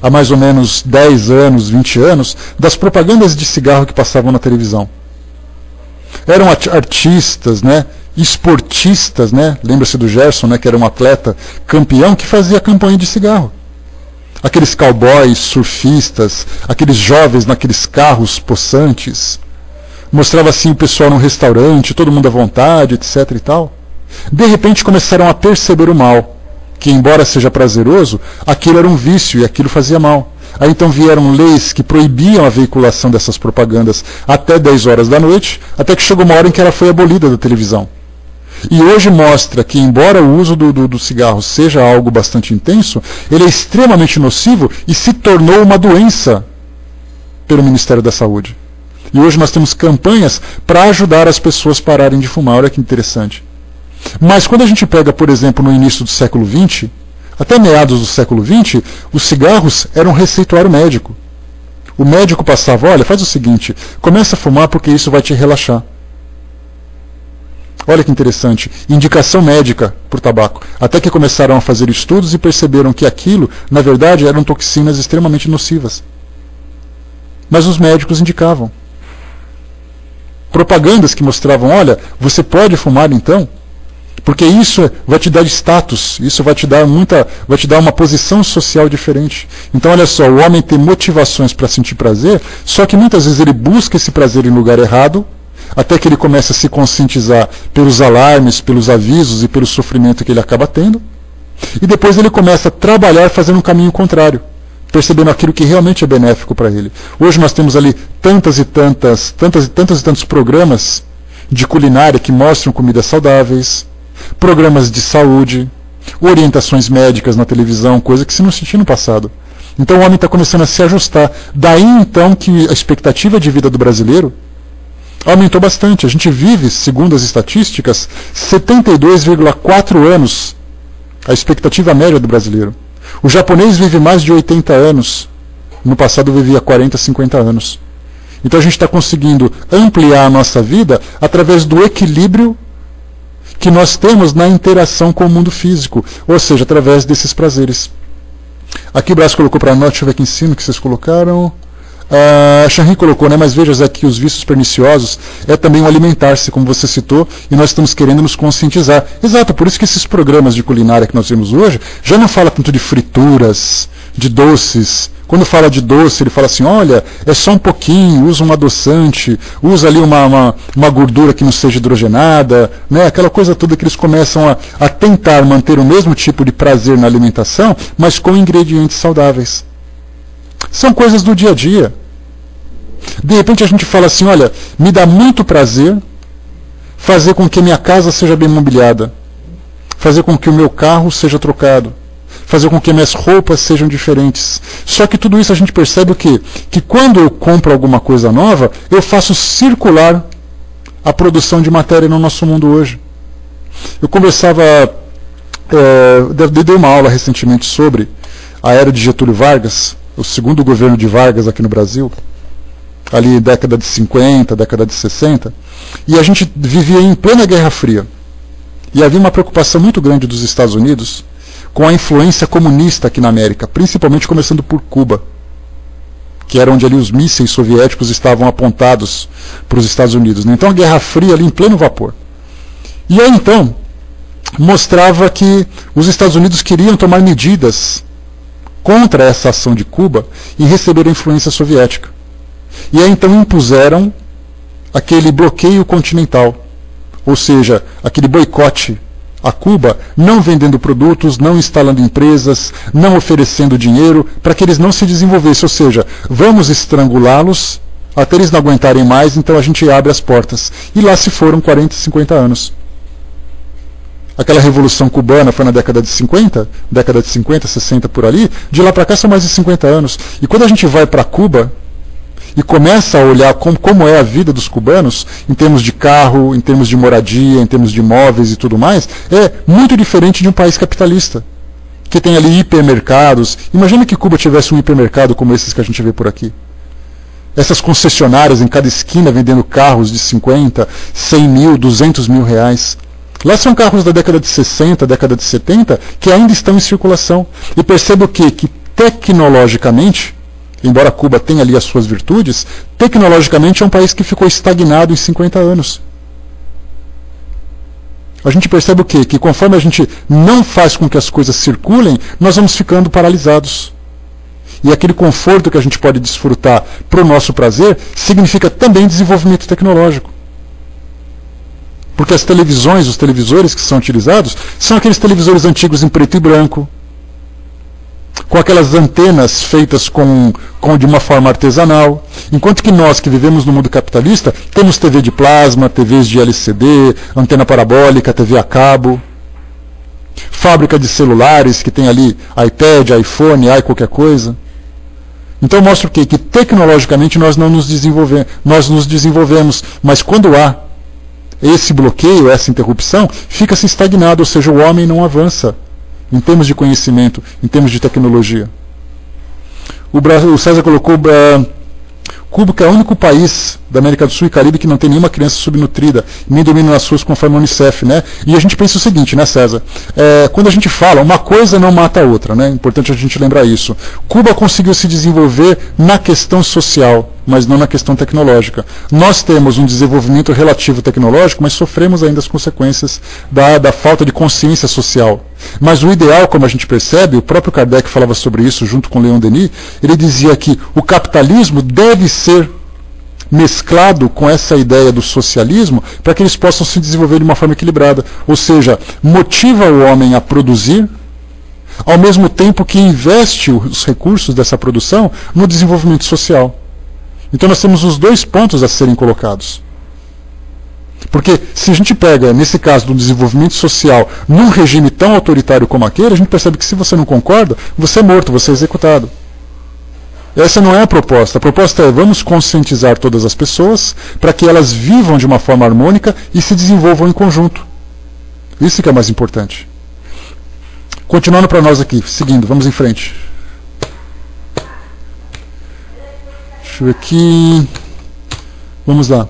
há mais ou menos 10 anos, 20 anos, das propagandas de cigarro que passavam na televisão? Eram artistas, né? Esportistas, né? Lembra-se do Gerson, né? Que era um atleta campeão que fazia campanha de cigarro. Aqueles cowboys, surfistas, aqueles jovens naqueles carros possantes. Mostrava assim o pessoal num restaurante, todo mundo à vontade, etc. e tal. De repente começaram a perceber o mal, que embora seja prazeroso, aquilo era um vício e aquilo fazia mal. Aí então vieram leis que proibiam a veiculação dessas propagandas até 10 horas da noite, até que chegou uma hora em que ela foi abolida da televisão. E hoje mostra que, embora o uso do cigarro seja algo bastante intenso, ele é extremamente nocivo e se tornou uma doença pelo Ministério da Saúde. E hoje nós temos campanhas para ajudar as pessoas a pararem de fumar. Olha que interessante. Mas quando a gente pega, por exemplo, no início do século XX, até meados do século XX, os cigarros eram receituário médico. O médico passava: olha, faz o seguinte, começa a fumar porque isso vai te relaxar. Olha que interessante, indicação médica por tabaco. Até que começaram a fazer estudos e perceberam que aquilo, na verdade, eram toxinas extremamente nocivas. Mas os médicos indicavam. Propagandas que mostravam: olha, você pode fumar então, porque isso vai te dar status, isso vai te dar uma posição social diferente. Então olha só, o homem tem motivações para sentir prazer, só que muitas vezes ele busca esse prazer em lugar errado, até que ele começa a se conscientizar pelos alarmes, pelos avisos e pelo sofrimento que ele acaba tendo. E depois ele começa a trabalhar fazendo um caminho contrário, percebendo aquilo que realmente é benéfico para ele. Hoje nós temos ali tantos e tantos programas de culinária que mostram comidas saudáveis, programas de saúde, orientações médicas na televisão, coisa que se não sentia no passado. Então o homem está começando a se ajustar. Daí então que a expectativa de vida do brasileiro aumentou bastante. A gente vive, segundo as estatísticas, 72,4 anos, a expectativa média do brasileiro. O japonês vive mais de 80 anos. No passado vivia 40, 50 anos. Então a gente está conseguindo ampliar a nossa vida através do equilíbrio que nós temos na interação com o mundo físico, ou seja, através desses prazeres. Aqui o Brás colocou para nós, deixa eu ver aqui em cima o que vocês colocaram. A Shanri colocou, né? Mas veja, Zé, que os vícios perniciosos é também o alimentar-se, como você citou, e nós estamos querendo nos conscientizar. Exato, por isso que esses programas de culinária que nós temos hoje já não fala tanto de frituras, de doces. Quando fala de doce, ele fala assim, olha, é só um pouquinho, usa um adoçante, usa ali uma gordura que não seja hidrogenada, né? Aquela coisa toda que eles começam a tentar manter o mesmo tipo de prazer na alimentação, mas com ingredientes saudáveis. São coisas do dia a dia. De repente a gente fala assim, olha, me dá muito prazer fazer com que minha casa seja bem mobiliada, fazer com que o meu carro seja trocado, fazer com que minhas roupas sejam diferentes. Só que tudo isso a gente percebe o quê? Que quando eu compro alguma coisa nova, eu faço circular a produção de matéria no nosso mundo hoje. Eu conversava, dei uma aula recentemente sobre a era de Getúlio Vargas, o segundo governo de Vargas aqui no Brasil, ali década de 50, década de 60, e a gente vivia em plena Guerra Fria. E havia uma preocupação muito grande dos Estados Unidos com a influência comunista aqui na América, principalmente começando por Cuba, que era onde ali os mísseis soviéticos estavam apontados para os Estados Unidos, né? Então a Guerra Fria ali em pleno vapor. E aí então mostrava que os Estados Unidos queriam tomar medidas contra essa ação de Cuba e receber a influência soviética. E aí então impuseram aquele bloqueio continental, ou seja, aquele boicote a Cuba, não vendendo produtos, não instalando empresas, não oferecendo dinheiro, para que eles não se desenvolvessem, ou seja, vamos estrangulá-los até eles não aguentarem mais, então a gente abre as portas. E lá se foram 40, 50 anos. Aquela Revolução Cubana foi na década de 50, 60 por ali, de lá para cá são mais de 50 anos. E quando a gente vai para Cuba e começa a olhar como é a vida dos cubanos, em termos de carro, em termos de moradia, em termos de imóveis e tudo mais, é muito diferente de um país capitalista, que tem ali hipermercados. Imagina que Cuba tivesse um hipermercado como esses que a gente vê por aqui. Essas concessionárias em cada esquina vendendo carros de 50, 100 mil, 200 mil reais. Lá são carros da década de 60, década de 70, que ainda estão em circulação. E perceba o quê? Que tecnologicamente, embora Cuba tenha ali as suas virtudes, tecnologicamente é um país que ficou estagnado em 50 anos. A gente percebe o quê? Que conforme a gente não faz com que as coisas circulem, nós vamos ficando paralisados. E aquele conforto que a gente pode desfrutar para o nosso prazer, significa também desenvolvimento tecnológico. Porque as televisões, os televisores que são utilizados, são aqueles televisores antigos em preto e branco, com aquelas antenas feitas de uma forma artesanal. Enquanto que nós, que vivemos no mundo capitalista, temos TV de plasma, TVs de LCD, antena parabólica, TV a cabo, fábrica de celulares que tem ali iPad, iPhone, qualquer coisa. Então mostra o quê? Que tecnologicamente nós não nos desenvolvemos, nós nos desenvolvemos, mas quando há esse bloqueio, essa interrupção, fica-se estagnado, ou seja, o homem não avança em termos de conhecimento, em termos de tecnologia. O César colocou Cuba, que é o único país da América do Sul e Caribe que não tem nenhuma criança subnutrida, nem domina nas suas conforme a Unicef, né? E a gente pensa o seguinte, né, César? Quando a gente fala, uma coisa não mata a outra, né? É importante a gente lembrar isso. Cuba conseguiu se desenvolver na questão social, mas não na questão tecnológica. Nós temos um desenvolvimento relativo tecnológico, mas sofremos ainda as consequências da falta de consciência social. Mas o ideal, como a gente percebe, o próprio Kardec falava sobre isso junto com Leon Denis, ele dizia que o capitalismo deve ser mesclado com essa ideia do socialismo para que eles possam se desenvolver de uma forma equilibrada. Ou seja, motiva o homem a produzir, ao mesmo tempo que investe os recursos dessa produção no desenvolvimento social. Então nós temos os dois pontos a serem colocados. Porque se a gente pega, nesse caso do desenvolvimento social, num regime tão autoritário como aquele, a gente percebe que se você não concorda, você é morto, você é executado. Essa não é a proposta. A proposta é vamos conscientizar todas as pessoas para que elas vivam de uma forma harmônica e se desenvolvam em conjunto. Isso que é mais importante. Continuando para nós aqui, seguindo, vamos em frente. Deixa eu ver aqui. Vamos lá.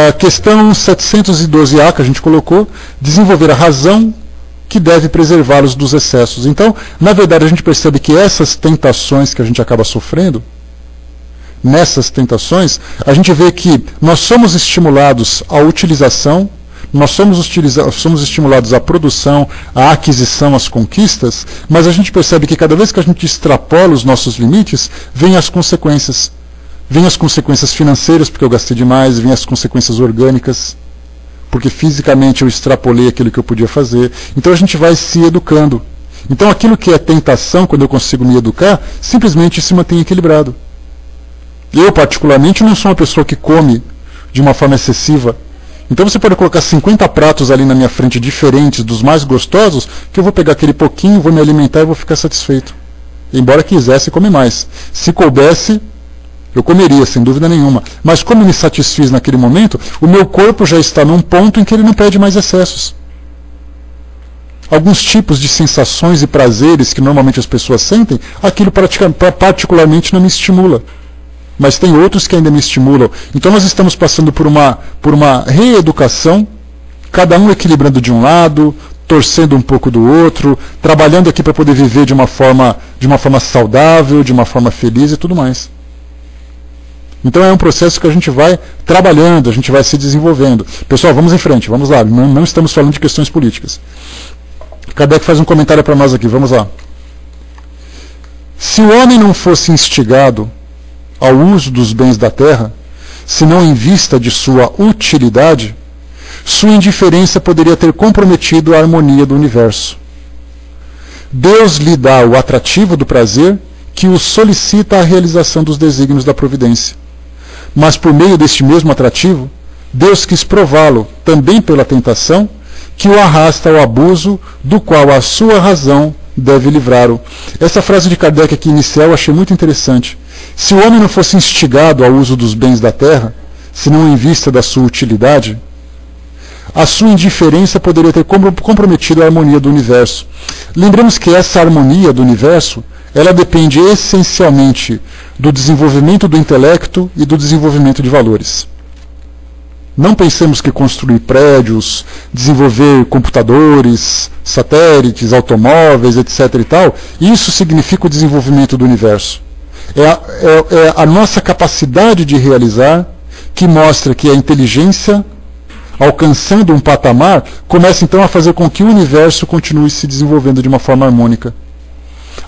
A questão 712A que a gente colocou, desenvolver a razão que deve preservá-los dos excessos. Então, na verdade, a gente percebe que essas tentações que a gente acaba sofrendo, nessas tentações, a gente vê que nós somos estimulados à utilização, nós somos estimulados à produção, à aquisição, às conquistas, mas a gente percebe que cada vez que a gente extrapola os nossos limites, vem as consequências. Vem as consequências financeiras, porque eu gastei demais, vem as consequências orgânicas, porque fisicamente eu extrapolei aquilo que eu podia fazer. Então a gente vai se educando. Então aquilo que é tentação, quando eu consigo me educar, simplesmente se mantém equilibrado. Eu, particularmente, não sou uma pessoa que come de uma forma excessiva. Então você pode colocar 50 pratos ali na minha frente, diferentes, dos mais gostosos, que eu vou pegar aquele pouquinho, vou me alimentar e vou ficar satisfeito. Embora quisesse comer mais. Se coubesse, eu comeria, sem dúvida nenhuma. Mas como eu me satisfiz naquele momento, o meu corpo já está num ponto em que ele não pede mais excessos. Alguns tipos de sensações e prazeres que normalmente as pessoas sentem, aquilo particularmente não me estimula. Mas tem outros que ainda me estimulam. Então nós estamos passando por uma reeducação, cada um equilibrando de um lado, torcendo um pouco do outro, trabalhando aqui para poder viver de uma forma saudável, de uma forma feliz e tudo mais. Então é um processo que a gente vai trabalhando, a gente vai se desenvolvendo. Pessoal, vamos em frente, vamos lá. Não estamos falando de questões políticas. Kardec faz um comentário para nós aqui, vamos lá. Se o homem não fosse instigado ao uso dos bens da terra, senão em vista de sua utilidade, sua indiferença poderia ter comprometido a harmonia do universo. Deus lhe dá o atrativo do prazer que o solicita a realização dos desígnios da providência. Mas por meio deste mesmo atrativo, Deus quis prová-lo, também pela tentação, que o arrasta ao abuso, do qual a sua razão deve livrá-lo. Essa frase de Kardec aqui inicial eu achei muito interessante. Se o homem não fosse instigado ao uso dos bens da terra, senão em vista da sua utilidade, a sua indiferença poderia ter comprometido a harmonia do universo. Lembremos que essa harmonia do universo, ela depende essencialmente do desenvolvimento do intelecto e do desenvolvimento de valores. Não pensemos que construir prédios, desenvolver computadores, satélites, automóveis, etc. e tal, isso significa o desenvolvimento do universo. É a nossa capacidade de realizar que mostra que a inteligência, alcançando um patamar, começa então a fazer com que o universo continue se desenvolvendo de uma forma harmônica.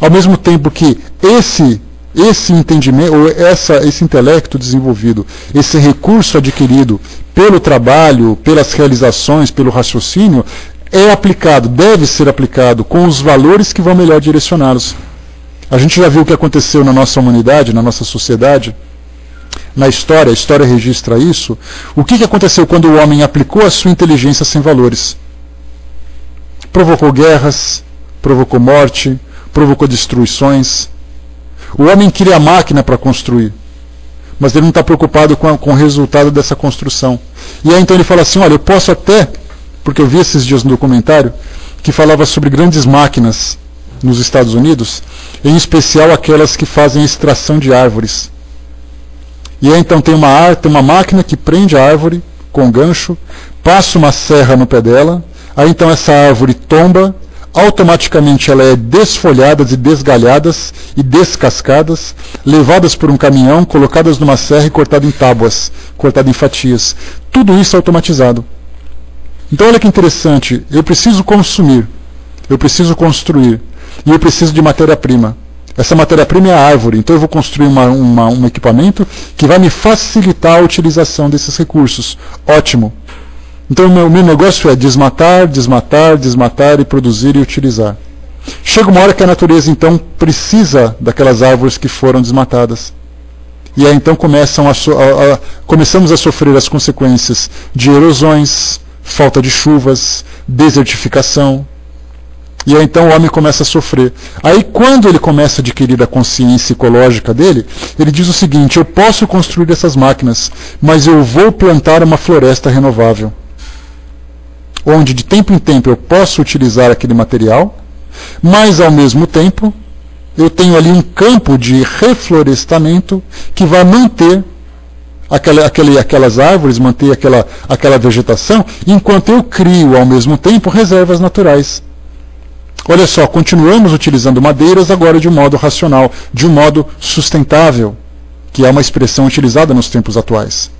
Ao mesmo tempo que esse entendimento, ou esse intelecto desenvolvido, esse recurso adquirido pelo trabalho, pelas realizações, pelo raciocínio, é aplicado, deve ser aplicado com os valores que vão melhor direcioná-los. A gente já viu o que aconteceu na nossa humanidade, na nossa sociedade, na história, a história registra isso. O que aconteceu quando o homem aplicou a sua inteligência sem valores? Provocou guerras, provocou morte, provocou destruições. O homem cria a máquina para construir, mas ele não está preocupado com o resultado dessa construção. E aí então ele fala assim, olha, eu posso até, porque eu vi esses dias no documentário, que falava sobre grandes máquinas nos Estados Unidos, em especial aquelas que fazem extração de árvores. E aí então tem uma máquina que prende a árvore com gancho, passa uma serra no pé dela, aí então essa árvore tomba, automaticamente ela é desfolhada e desgalhadas e descascadas, levadas por um caminhão, colocadas numa serra e cortada em tábuas, cortada em fatias. Tudo isso automatizado. Então olha que interessante, eu preciso consumir, eu preciso construir, e eu preciso de matéria-prima. Essa matéria-prima é a árvore, então eu vou construir um equipamento que vai me facilitar a utilização desses recursos. Ótimo. Então o meu negócio é desmatar, desmatar, desmatar e produzir e utilizar. Chega uma hora que a natureza então precisa daquelas árvores que foram desmatadas. E aí então começamos a sofrer as consequências de erosões, falta de chuvas, desertificação. E aí então o homem começa a sofrer. Aí quando ele começa a adquirir a consciência ecológica dele, ele diz o seguinte, eu posso construir essas máquinas, mas eu vou plantar uma floresta renovável, onde de tempo em tempo eu posso utilizar aquele material, mas ao mesmo tempo eu tenho ali um campo de reflorestamento que vai manter aquelas árvores, manter aquela vegetação, enquanto eu crio ao mesmo tempo reservas naturais. Olha só, continuamos utilizando madeiras agora de um modo racional, de um modo sustentável, que é uma expressão utilizada nos tempos atuais.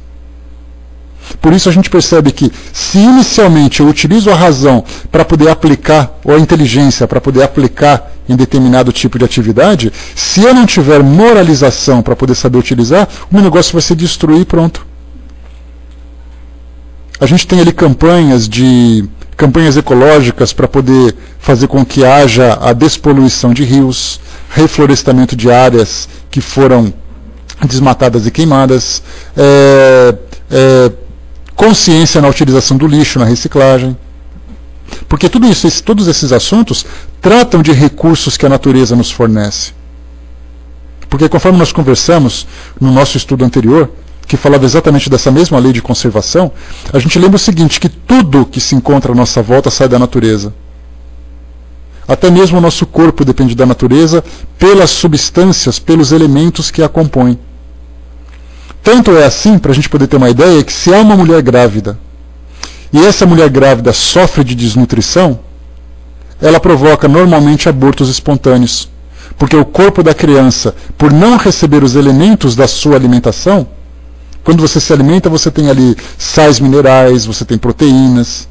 Por isso a gente percebe que, se inicialmente eu utilizo a razão para poder aplicar, ou a inteligência para poder aplicar em determinado tipo de atividade, se eu não tiver moralização para poder saber utilizar, o meu negócio vai se destruir e pronto. A gente tem ali campanhas ecológicas para poder fazer com que haja a despoluição de rios, reflorestamento de áreas que foram desmatadas e queimadas, consciência na utilização do lixo, na reciclagem. Porque todos esses assuntos tratam de recursos que a natureza nos fornece. Porque conforme nós conversamos no nosso estudo anterior, que falava exatamente dessa mesma lei de conservação, a gente lembra o seguinte, que tudo que se encontra à nossa volta sai da natureza. Até mesmo o nosso corpo depende da natureza pelas substâncias, pelos elementos que a compõem. Tanto é assim, para a gente poder ter uma ideia, que se há uma mulher grávida, e essa mulher grávida sofre de desnutrição, ela provoca normalmente abortos espontâneos. Porque o corpo da criança, por não receber os elementos da sua alimentação, quando você se alimenta, você tem ali sais minerais, você tem proteínas,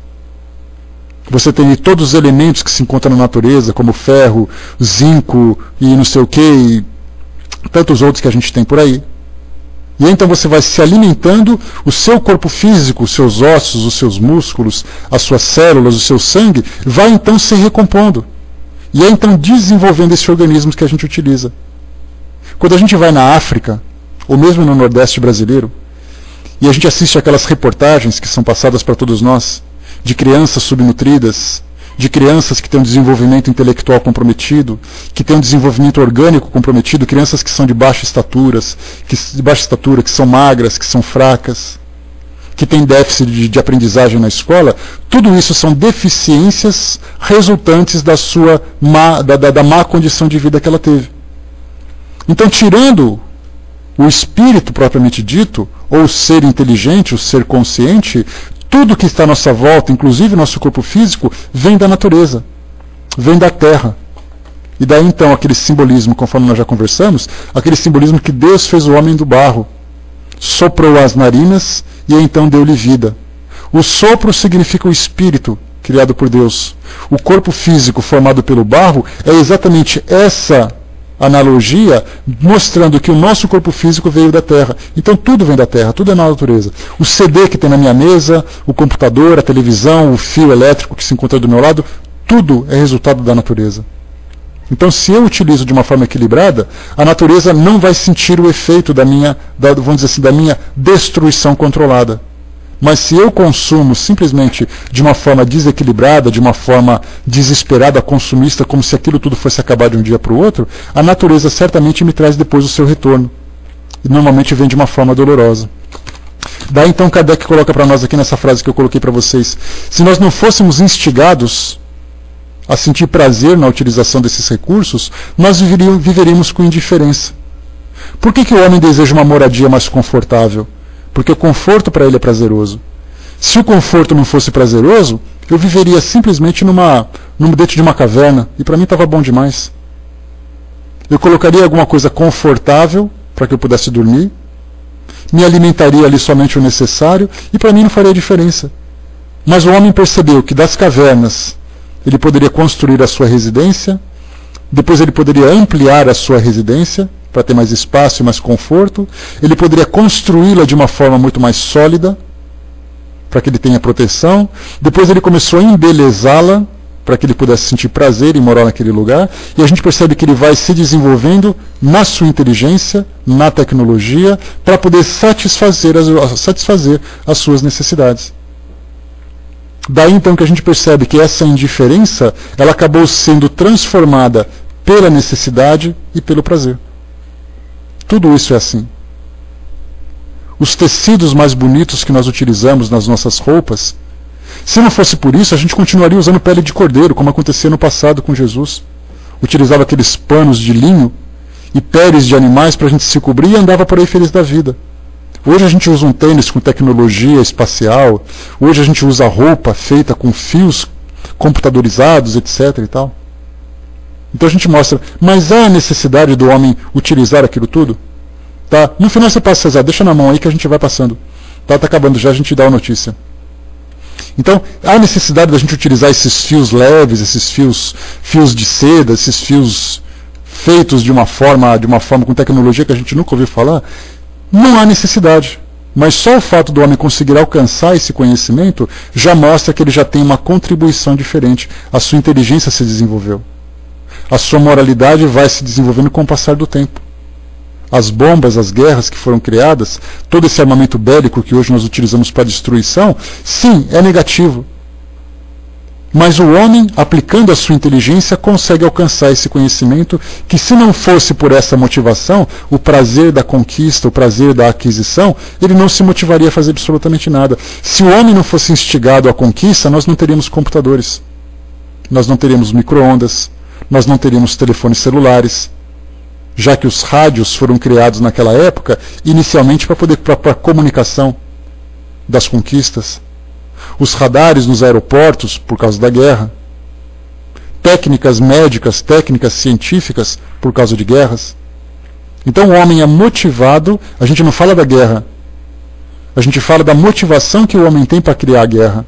você tem ali todos os elementos que se encontram na natureza, como ferro, zinco e não sei o que, e tantos outros que a gente tem por aí. E então você vai se alimentando, o seu corpo físico, os seus ossos, os seus músculos, as suas células, o seu sangue, vai então se recompondo. E é então desenvolvendo esse organismo que a gente utiliza. Quando a gente vai na África, ou mesmo no Nordeste brasileiro, e a gente assiste aquelas reportagens que são passadas para todos nós, de crianças subnutridas, de crianças que têm um desenvolvimento intelectual comprometido, que têm um desenvolvimento orgânico comprometido, crianças que são de baixa estatura, que são magras, que são fracas, que têm déficit de aprendizagem na escola, tudo isso são deficiências resultantes da má condição de vida que ela teve. Então, tirando o espírito propriamente dito, ou o ser inteligente, o ser consciente, tudo que está à nossa volta, inclusive nosso corpo físico, vem da natureza, vem da terra. E daí então aquele simbolismo, conforme nós já conversamos, aquele simbolismo que Deus fez o homem do barro, soprou as narinas e então deu-lhe vida. O sopro significa o espírito criado por Deus. O corpo físico formado pelo barro é exatamente essa analogia, mostrando que o nosso corpo físico veio da terra. Então tudo vem da terra, tudo é na natureza. O CD que tem na minha mesa, o computador, a televisão, o fio elétrico que se encontra do meu lado, tudo é resultado da natureza. Então, se eu utilizo de uma forma equilibrada, a natureza não vai sentir o efeito da minha destruição controlada. Mas se eu consumo simplesmente de uma forma desequilibrada, de uma forma desesperada, consumista, como se aquilo tudo fosse acabar de um dia para o outro, a natureza certamente me traz depois o seu retorno. E normalmente vem de uma forma dolorosa. Daí então Kardec coloca para nós aqui nessa frase que eu coloquei para vocês: se nós não fôssemos instigados a sentir prazer na utilização desses recursos, nós viveríamos com indiferença. Por que o homem deseja uma moradia mais confortável? Porque o conforto para ele é prazeroso. Se o conforto não fosse prazeroso, eu viveria simplesmente dentro de uma caverna, e para mim estava bom demais. Eu colocaria alguma coisa confortável para que eu pudesse dormir, me alimentaria ali somente o necessário, e para mim não faria diferença. Mas o homem percebeu que das cavernas ele poderia construir a sua residência, depois ele poderia ampliar a sua residência, para ter mais espaço e mais conforto, ele poderia construí-la de uma forma muito mais sólida, para que ele tenha proteção, depois ele começou a embelezá-la, para que ele pudesse sentir prazer em morar naquele lugar, e a gente percebe que ele vai se desenvolvendo na sua inteligência, na tecnologia, para poder satisfazer as suas necessidades. Daí então que a gente percebe que essa indiferença, ela acabou sendo transformada pela necessidade e pelo prazer. Tudo isso é assim. Os tecidos mais bonitos que nós utilizamos nas nossas roupas, se não fosse por isso, a gente continuaria usando pele de cordeiro, como acontecia no passado com Jesus. Utilizava aqueles panos de linho e peles de animais para a gente se cobrir e andava por aí feliz da vida. Hoje a gente usa um tênis com tecnologia espacial, hoje a gente usa roupa feita com fios computadorizados, etc. e tal. Então a gente mostra, mas há necessidade do homem utilizar aquilo tudo? Tá? No final você passa, César, deixa na mão aí que a gente vai passando. Tá acabando já, a gente dá a notícia. Então, há necessidade da gente utilizar esses fios leves, esses fios de seda, esses fios feitos de uma forma com tecnologia que a gente nunca ouviu falar? Não há necessidade. Mas só o fato do homem conseguir alcançar esse conhecimento já mostra que ele já tem uma contribuição diferente. A sua inteligência se desenvolveu. A sua moralidade vai se desenvolvendo com o passar do tempo. As bombas, as guerras que foram criadas, todo esse armamento bélico que hoje nós utilizamos para destruição, sim, é negativo. Mas o homem, aplicando a sua inteligência, consegue alcançar esse conhecimento que, se não fosse por essa motivação, o prazer da conquista, o prazer da aquisição, ele não se motivaria a fazer absolutamente nada. Se o homem não fosse instigado à conquista, nós não teríamos computadores, nós não teríamos micro-ondas, nós não teríamos telefones celulares, já que os rádios foram criados naquela época, inicialmente para a comunicação das conquistas. Os radares nos aeroportos, por causa da guerra. Técnicas médicas, técnicas científicas, por causa de guerras. Então o homem é motivado, a gente não fala da guerra, a gente fala da motivação que o homem tem para criar a guerra.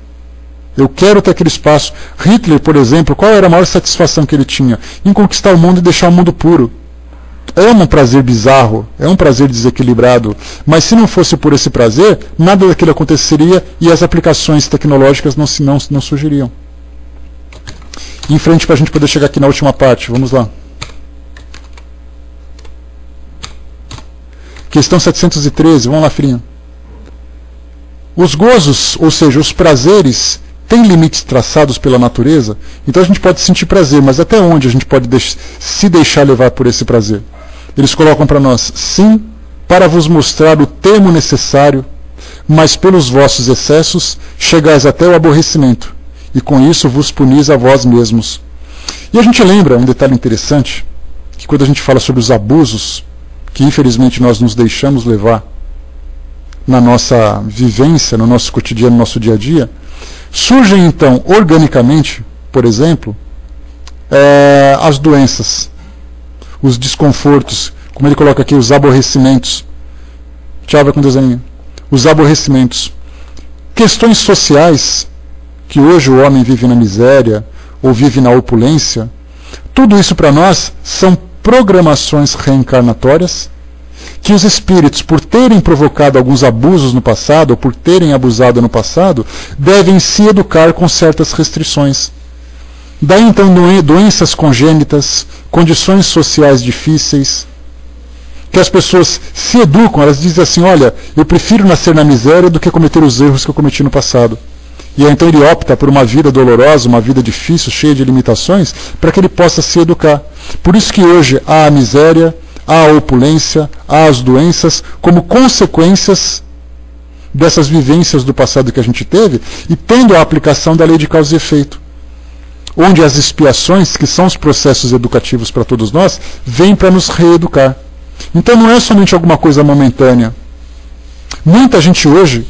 Eu quero ter aquele espaço. Hitler, por exemplo, qual era a maior satisfação que ele tinha? Em conquistar o mundo e deixar o mundo puro. É um prazer bizarro, é um prazer desequilibrado, mas se não fosse por esse prazer, nada daquilo aconteceria e as aplicações tecnológicas não surgiriam. Em frente para a gente poder chegar aqui na última parte, vamos lá. Questão 713, vamos lá, filhinha. Os gozos, ou seja, os prazeres, têm limites traçados pela natureza? Então a gente pode sentir prazer, mas até onde a gente pode se deixar levar por esse prazer? Eles colocam para nós, sim, para vos mostrar o termo necessário, mas pelos vossos excessos chegais até o aborrecimento, e com isso vos punis a vós mesmos. E a gente lembra um detalhe interessante, que quando a gente fala sobre os abusos, que infelizmente nós nos deixamos levar na nossa vivência, no nosso cotidiano, no nosso dia a dia, surgem então, organicamente, por exemplo, as doenças, os desconfortos, como ele coloca aqui, os aborrecimentos. Tchau, vai com Deus, Aninha. Os aborrecimentos. Questões sociais, que hoje o homem vive na miséria, ou vive na opulência, tudo isso para nós são programações reencarnatórias, que os espíritos, por terem provocado alguns abusos no passado, ou por terem abusado no passado, devem se educar com certas restrições. Daí então doenças congênitas, condições sociais difíceis, que as pessoas se educam, elas dizem assim, olha, eu prefiro nascer na miséria do que cometer os erros que eu cometi no passado. E aí, então ele opta por uma vida dolorosa, uma vida difícil, cheia de limitações, para que ele possa se educar. Por isso que hoje há a miséria, há a opulência, há as doenças, como consequências dessas vivências do passado que a gente teve, e tendo a aplicação da lei de causa e efeito, onde as expiações, que são os processos educativos para todos nós, vêm para nos reeducar. Então não é somente alguma coisa momentânea. Muita gente hoje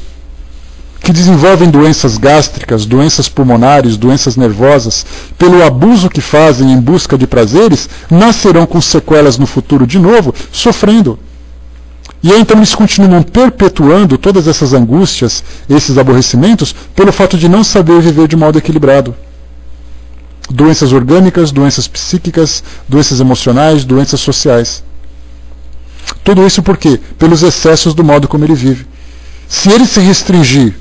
que desenvolvem doenças gástricas, doenças pulmonares, doenças nervosas, pelo abuso que fazem em busca de prazeres, nascerão com sequelas no futuro de novo, sofrendo. E aí então eles continuam perpetuando todas essas angústias, esses aborrecimentos, pelo fato de não saber viver de modo equilibrado. Doenças orgânicas, doenças psíquicas, doenças emocionais, doenças sociais. Tudo isso por quê? Pelos excessos do modo como ele vive. Se ele se restringir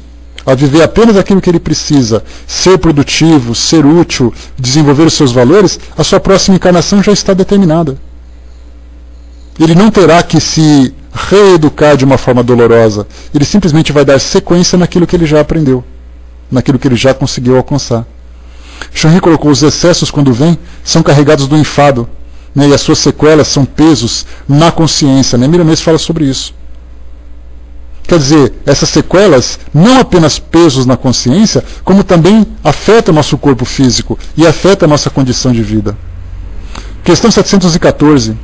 a viver apenas aquilo que ele precisa, ser produtivo, ser útil, desenvolver os seus valores, a sua próxima encarnação já está determinada. Ele não terá que se reeducar de uma forma dolorosa. Ele simplesmente vai dar sequência naquilo que ele já aprendeu, naquilo que ele já conseguiu alcançar. Chonri colocou, os excessos, quando vêm, são carregados do enfado, né, e as suas sequelas são pesos na consciência. Né? Miramês fala sobre isso. Quer dizer, essas sequelas, não apenas pesos na consciência, como também afetam o nosso corpo físico e afetam a nossa condição de vida. Questão 714.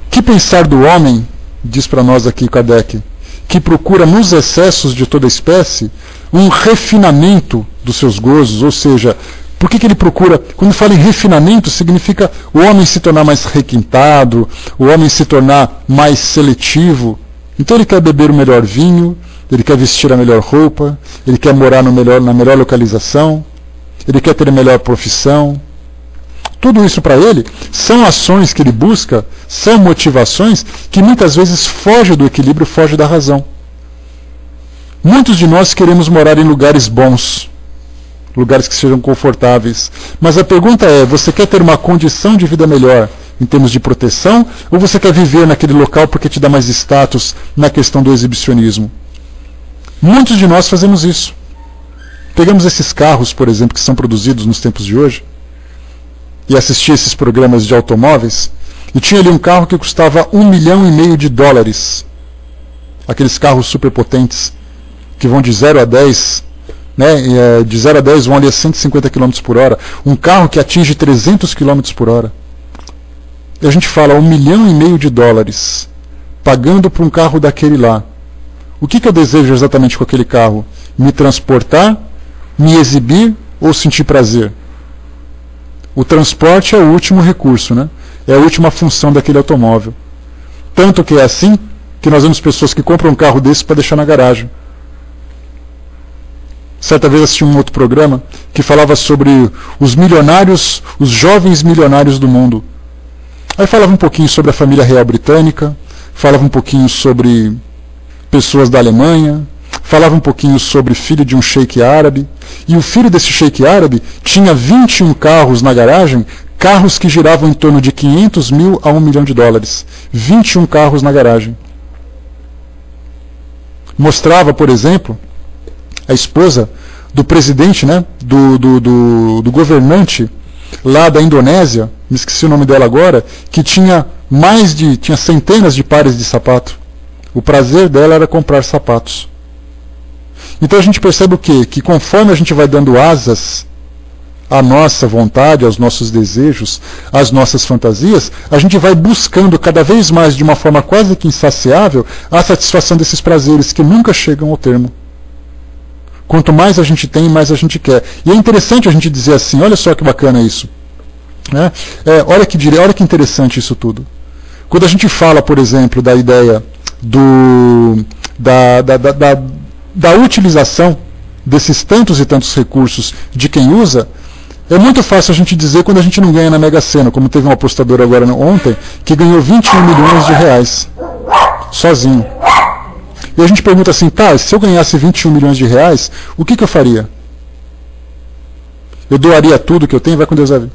Que pensar do homem, diz para nós aqui Kardec, que procura nos excessos de toda espécie um refinamento dos seus gozos, ou seja, Por que ele procura? Quando fala em refinamento, significa o homem se tornar mais requintado, o homem se tornar mais seletivo. Então ele quer beber o melhor vinho, ele quer vestir a melhor roupa, ele quer morar na melhor localização, ele quer ter a melhor profissão. Tudo isso para ele são ações que ele busca, são motivações que muitas vezes fogem do equilíbrio, fogem da razão. Muitos de nós queremos morar em lugares bons, lugares que sejam confortáveis. Mas a pergunta é, você quer ter uma condição de vida melhor em termos de proteção, ou você quer viver naquele local porque te dá mais status na questão do exibicionismo? Muitos de nós fazemos isso. Pegamos esses carros, por exemplo, que são produzidos nos tempos de hoje, e assisti esses programas de automóveis, e tinha ali um carro que custava $1,5 milhão. Aqueles carros superpotentes, que vão de 0 a 10, né, de 0 a 10 vão ali a 150 km por hora. Um carro que atinge 300 km por hora. E a gente fala $1,5 milhão, pagando por um carro daquele lá. O que eu desejo exatamente com aquele carro? Me transportar, me exibir ou sentir prazer? O transporte é o último recurso, né? É a última função daquele automóvel. Tanto que é assim que nós vemos pessoas que compram um carro desse para deixar na garagem. Certa vez assisti um outro programa que falava sobre os milionários, os jovens milionários do mundo. Aí falava um pouquinho sobre a família real britânica, falava um pouquinho sobre pessoas da Alemanha, falava um pouquinho sobre filho de um sheik árabe, e o filho desse sheik árabe tinha 21 carros na garagem, carros que giravam em torno de 500 mil a $1 milhão. 21 carros na garagem. Mostrava, por exemplo, a esposa do presidente, né, do governante lá da Indonésia, me esqueci o nome dela agora, que tinha centenas de pares de sapato. O prazer dela era comprar sapatos. Então a gente percebe o quê? Que conforme a gente vai dando asas à nossa vontade, aos nossos desejos, às nossas fantasias, a gente vai buscando cada vez mais, de uma forma quase que insaciável, a satisfação desses prazeres que nunca chegam ao termo. Quanto mais a gente tem, mais a gente quer. E é interessante a gente dizer assim, olha só que bacana isso. Né? Olha que interessante isso tudo. Quando a gente fala, por exemplo, da ideia da utilização desses tantos e tantos recursos de quem usa, é muito fácil a gente dizer quando a gente não ganha na Mega Sena, como teve um apostador agora ontem, que ganhou R$21 milhões sozinho. E a gente pergunta assim, tá, se eu ganhasse R$21 milhões, o que eu faria? Eu doaria tudo que eu tenho? Vai com Deus a ver.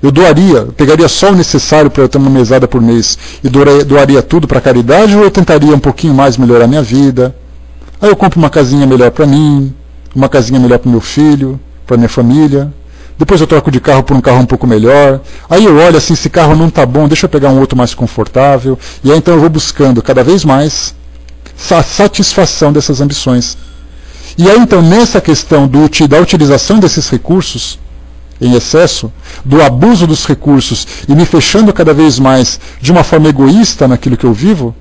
Eu pegaria só o necessário para eu ter uma mesada por mês e doaria tudo para caridade, ou eu tentaria um pouquinho mais melhorar a minha vida? Aí eu compro uma casinha melhor para mim, uma casinha melhor para o meu filho, para minha família. Depois eu troco de carro por um carro um pouco melhor. Aí eu olho assim, esse carro não está bom, deixa eu pegar um outro mais confortável. E aí então eu vou buscando cada vez mais a satisfação dessas ambições. E aí então nessa questão da utilização desses recursos em excesso, do abuso dos recursos e me fechando cada vez mais de uma forma egoísta naquilo que eu vivo,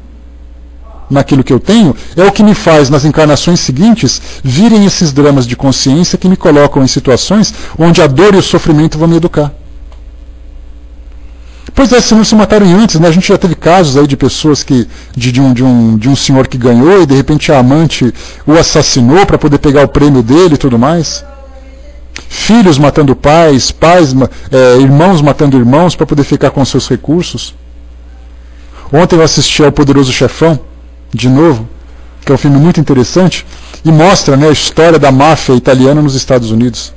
naquilo que eu tenho, é o que me faz, nas encarnações seguintes, virem esses dramas de consciência que me colocam em situações onde a dor e o sofrimento vão me educar. Pois é, se não se matarem antes, né? A gente já teve casos aí de pessoas de um senhor que ganhou e de repente a amante o assassinou para poder pegar o prêmio dele e tudo mais. Filhos matando pais, irmãos matando irmãos para poder ficar com seus recursos. Ontem eu assisti ao Poderoso Chefão, de novo, que é um filme muito interessante, e mostra, né, a história da máfia italiana nos Estados Unidos.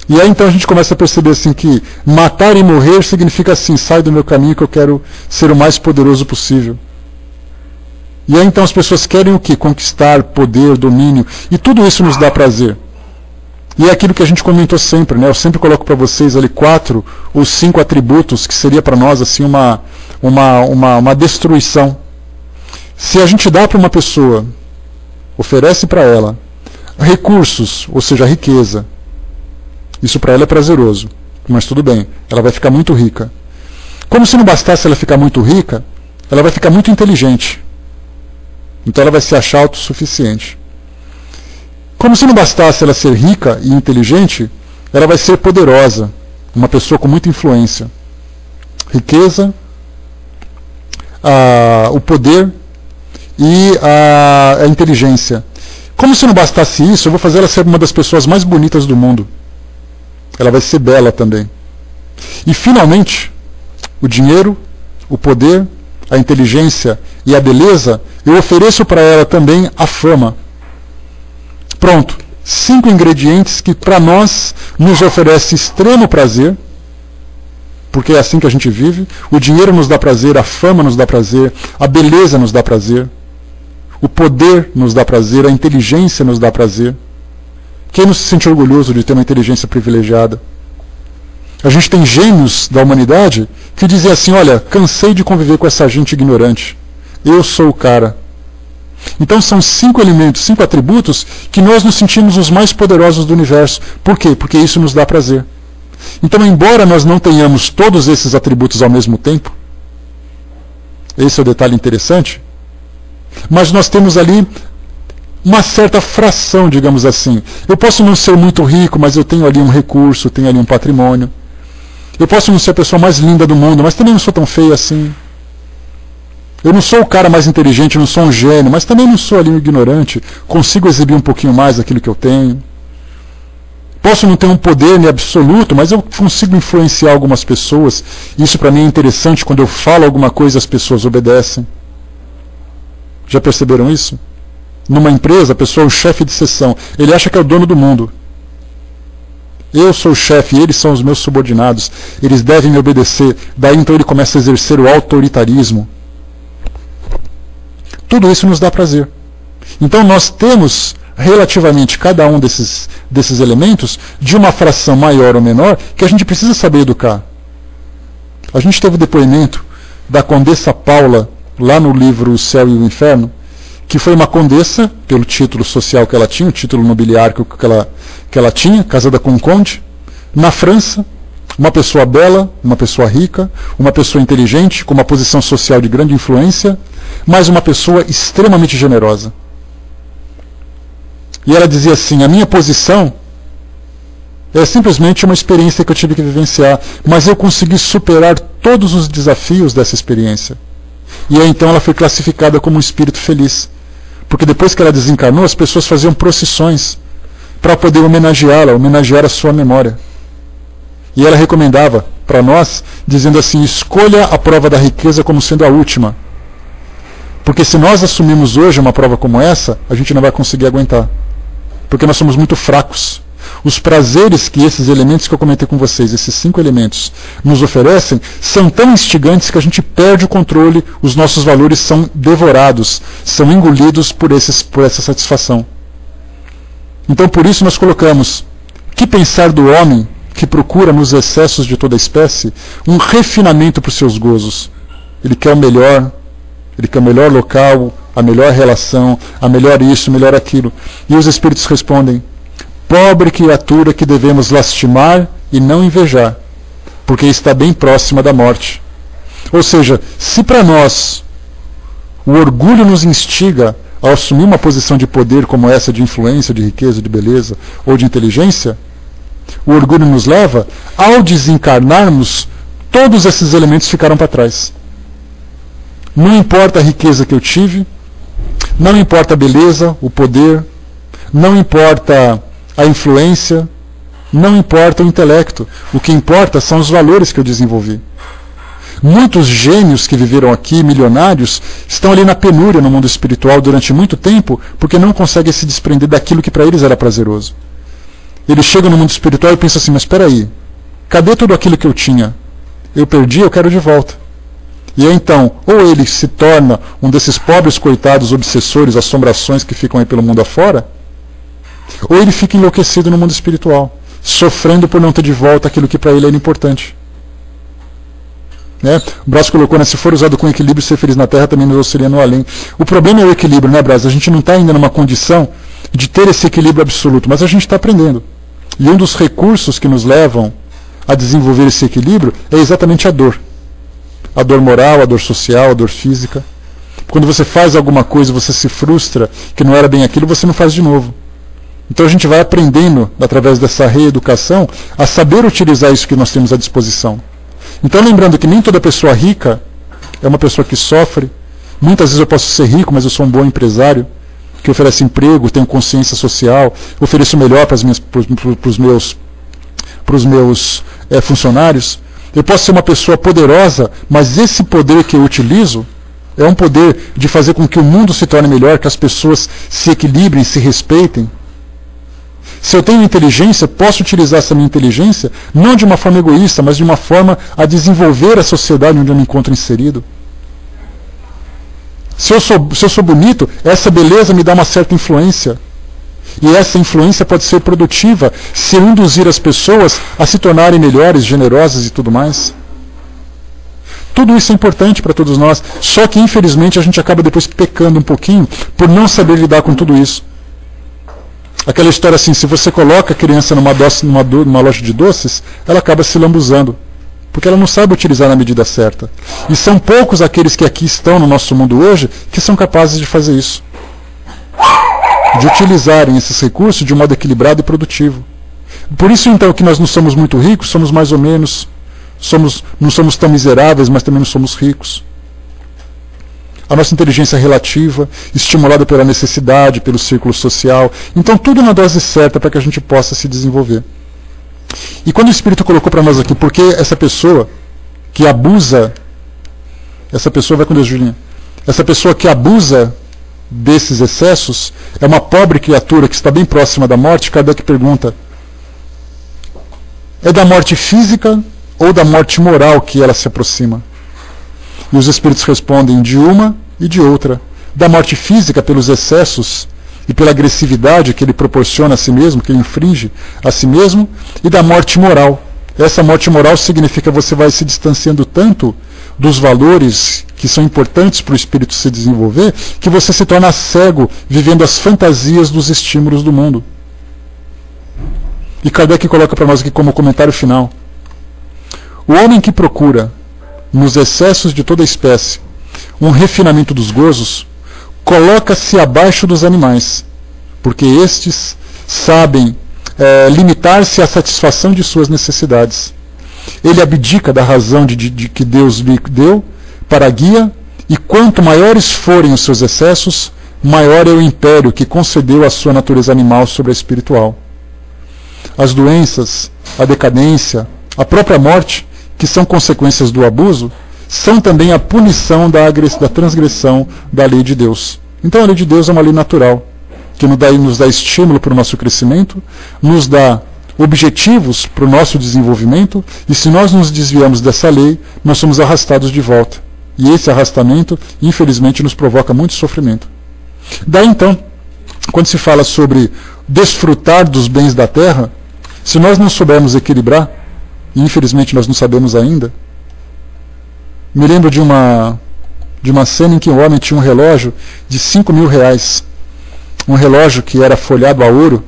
E aí então a gente começa a perceber assim que matar e morrer significa assim, sai do meu caminho que eu quero ser o mais poderoso possível. E aí então as pessoas querem o quê? Conquistar poder, domínio, e tudo isso nos dá prazer. E é aquilo que a gente comentou sempre, né? Eu sempre coloco para vocês ali 4 ou 5 atributos que seria para nós assim uma destruição. Se a gente dá para uma pessoa, oferece para ela recursos, ou seja, riqueza, isso para ela é prazeroso, mas tudo bem, ela vai ficar muito rica. Como se não bastasse ela ficar muito rica, ela vai ficar muito inteligente. Então ela vai se achar autossuficiente. Como se não bastasse ela ser rica e inteligente, ela vai ser poderosa, uma pessoa com muita influência. Riqueza, o poder e a inteligência. Como se não bastasse isso, eu vou fazer ela ser uma das pessoas mais bonitas do mundo. Ela vai ser bela também. E finalmente, o dinheiro, o poder, a inteligência e a beleza, eu ofereço para ela também a fama. Pronto. 5 ingredientes que para nós nos oferece extremo prazer, porque é assim que a gente vive. O dinheiro nos dá prazer, a fama nos dá prazer, a beleza nos dá prazer, o poder nos dá prazer, a inteligência nos dá prazer. Quem não se sente orgulhoso de ter uma inteligência privilegiada? A gente tem gênios da humanidade que dizem assim, olha, cansei de conviver com essa gente ignorante. Eu sou o cara. Então são 5 elementos, 5 atributos que nós nos sentimos os mais poderosos do universo. Por quê? Porque isso nos dá prazer. Então, embora nós não tenhamos todos esses atributos ao mesmo tempo, esse é o detalhe interessante, mas nós temos ali uma certa fração, digamos assim. Eu posso não ser muito rico, mas eu tenho ali um recurso, tenho ali um patrimônio. Eu posso não ser a pessoa mais linda do mundo, mas também não sou tão feio assim. Eu não sou o cara mais inteligente, não sou um gênio, mas também não sou ali um ignorante. Consigo exibir um pouquinho mais daquilo que eu tenho. Posso não ter um poder absoluto, mas eu consigo influenciar algumas pessoas. Isso para mim é interessante, quando eu falo alguma coisa as pessoas obedecem. Já perceberam isso? Numa empresa, a pessoa é o chefe de seção. Ele acha que é o dono do mundo. Eu sou o chefe, eles são os meus subordinados. Eles devem me obedecer. Daí então ele começa a exercer o autoritarismo. Tudo isso nos dá prazer. Então nós temos, relativamente, cada um desses elementos, de uma fração maior ou menor, que a gente precisa saber educar. A gente teve o depoimento da Condessa Paula, lá no livro O Céu e o Inferno, que foi uma condessa, pelo título social que ela tinha, o título nobiliário que ela tinha, casada com um conde, na França, uma pessoa bela, uma pessoa rica, uma pessoa inteligente, com uma posição social de grande influência, mas uma pessoa extremamente generosa. E ela dizia assim, a minha posição é simplesmente uma experiência que eu tive que vivenciar, mas eu consegui superar todos os desafios dessa experiência. E aí então ela foi classificada como um espírito feliz. Porque depois que ela desencarnou, as pessoas faziam procissões para poder homenageá-la, homenagear a sua memória. E ela recomendava para nós, dizendo assim, escolha a prova da riqueza como sendo a última. Porque se nós assumirmos hoje uma prova como essa, a gente não vai conseguir aguentar. Porque nós somos muito fracos. Os prazeres que esses elementos que eu comentei com vocês, esses 5 elementos, nos oferecem, são tão instigantes que a gente perde o controle, os nossos valores são devorados, são engolidos por essa satisfação. Então por isso nós colocamos, que pensar do homem que procura nos excessos de toda espécie um refinamento para os seus gozos. Ele quer o melhor local, a melhor relação, a melhor isso, a melhor aquilo. E os espíritos respondem, pobre criatura que devemos lastimar e não invejar, porque está bem próxima da morte. Ou seja, se para nós o orgulho nos instiga a assumir uma posição de poder como essa, de influência, de riqueza, de beleza ou de inteligência, o orgulho nos leva, ao desencarnarmos, todos esses elementos ficaram para trás. Não importa a riqueza que eu tive, não importa a beleza, o poder, não importa a influência, não importa o intelecto. O que importa são os valores que eu desenvolvi. Muitos gênios que viveram aqui, milionários, estão ali na penúria no mundo espiritual durante muito tempo, porque não conseguem se desprender daquilo que para eles era prazeroso. Eles chegam no mundo espiritual e pensam assim, mas espera aí, cadê tudo aquilo que eu tinha? Eu perdi, eu quero de volta. E aí, então, ou ele se torna um desses pobres coitados obsessores, assombrações que ficam aí pelo mundo afora, ou ele fica enlouquecido no mundo espiritual, sofrendo por não ter de volta aquilo que para ele era importante. Né? O Braz colocou, né, se for usado com equilíbrio, ser feliz na Terra também nos auxilia no além. O problema é o equilíbrio, né, Braz? A gente não está ainda numa condição de ter esse equilíbrio absoluto, mas a gente está aprendendo. E um dos recursos que nos levam a desenvolver esse equilíbrio é exatamente a dor. A dor moral, a dor social, a dor física. Quando você faz alguma coisa, você se frustra, que não era bem aquilo, você não faz de novo. Então a gente vai aprendendo, através dessa reeducação, a saber utilizar isso que nós temos à disposição. Então lembrando que nem toda pessoa rica é uma pessoa que sofre. Muitas vezes eu posso ser rico, mas eu sou um bom empresário, que oferece emprego, tenho consciência social, ofereço melhor para os meus funcionários. Eu posso ser uma pessoa poderosa, mas esse poder que eu utilizo é um poder de fazer com que o mundo se torne melhor, que as pessoas se equilibrem, se respeitem. Se eu tenho inteligência, posso utilizar essa minha inteligência não de uma forma egoísta, mas de uma forma a desenvolver a sociedade onde eu me encontro inserido. Se eu sou bonito, essa beleza me dá uma certa influência. E essa influência pode ser produtiva se eu induzir as pessoas a se tornarem melhores, generosas e tudo mais. Tudo isso é importante para todos nós, só que infelizmente a gente acaba depois pecando um pouquinho por não saber lidar com tudo isso. Aquela história assim, se você coloca a criança numa loja de doces, ela acaba se lambuzando, porque ela não sabe utilizar na medida certa. E são poucos aqueles que aqui estão no nosso mundo hoje que são capazes de fazer isso. De utilizarem esses recursos de um modo equilibrado e produtivo. Por isso então que nós não somos muito ricos, somos mais ou menos, não somos tão miseráveis, mas também não somos ricos. A nossa inteligência é relativa, estimulada pela necessidade, pelo círculo social. Então tudo na dose certa para que a gente possa se desenvolver. E quando o Espírito colocou para nós aqui, porque essa pessoa que abusa, essa pessoa, vai com Deus, Julinha, essa pessoa que abusa desses excessos é uma pobre criatura que está bem próxima da morte. Kardec pergunta: é da morte física ou da morte moral que ela se aproxima? E os espíritos respondem de uma e de outra. Da morte física pelos excessos e pela agressividade que ele proporciona a si mesmo, que ele infringe a si mesmo, e da morte moral. Essa morte moral significa que você vai se distanciando tanto dos valores que são importantes para o espírito se desenvolver, que você se torna cego, vivendo as fantasias dos estímulos do mundo. E Kardec coloca para nós aqui como comentário final: o homem que procura, nos excessos de toda espécie, um refinamento dos gozos, coloca-se abaixo dos animais, porque estes sabem limitar-se à satisfação de suas necessidades. Ele abdica da razão de que Deus lhe deu para a guia, e quanto maiores forem os seus excessos, maior é o império que concedeu à sua natureza animal sobre a espiritual. As doenças, a decadência, a própria morte, que são consequências do abuso, são também a punição da transgressão da lei de Deus. Então a lei de Deus é uma lei natural, que nos dá estímulo para o nosso crescimento, nos dá objetivos para o nosso desenvolvimento, e se nós nos desviamos dessa lei, nós somos arrastados de volta. E esse arrastamento, infelizmente, nos provoca muito sofrimento. Daí então, quando se fala sobre desfrutar dos bens da terra, se nós não soubermos equilibrar, e infelizmente nós não sabemos ainda, me lembro de uma cena em que um homem tinha um relógio de 5 mil reais, um relógio que era folhado a ouro,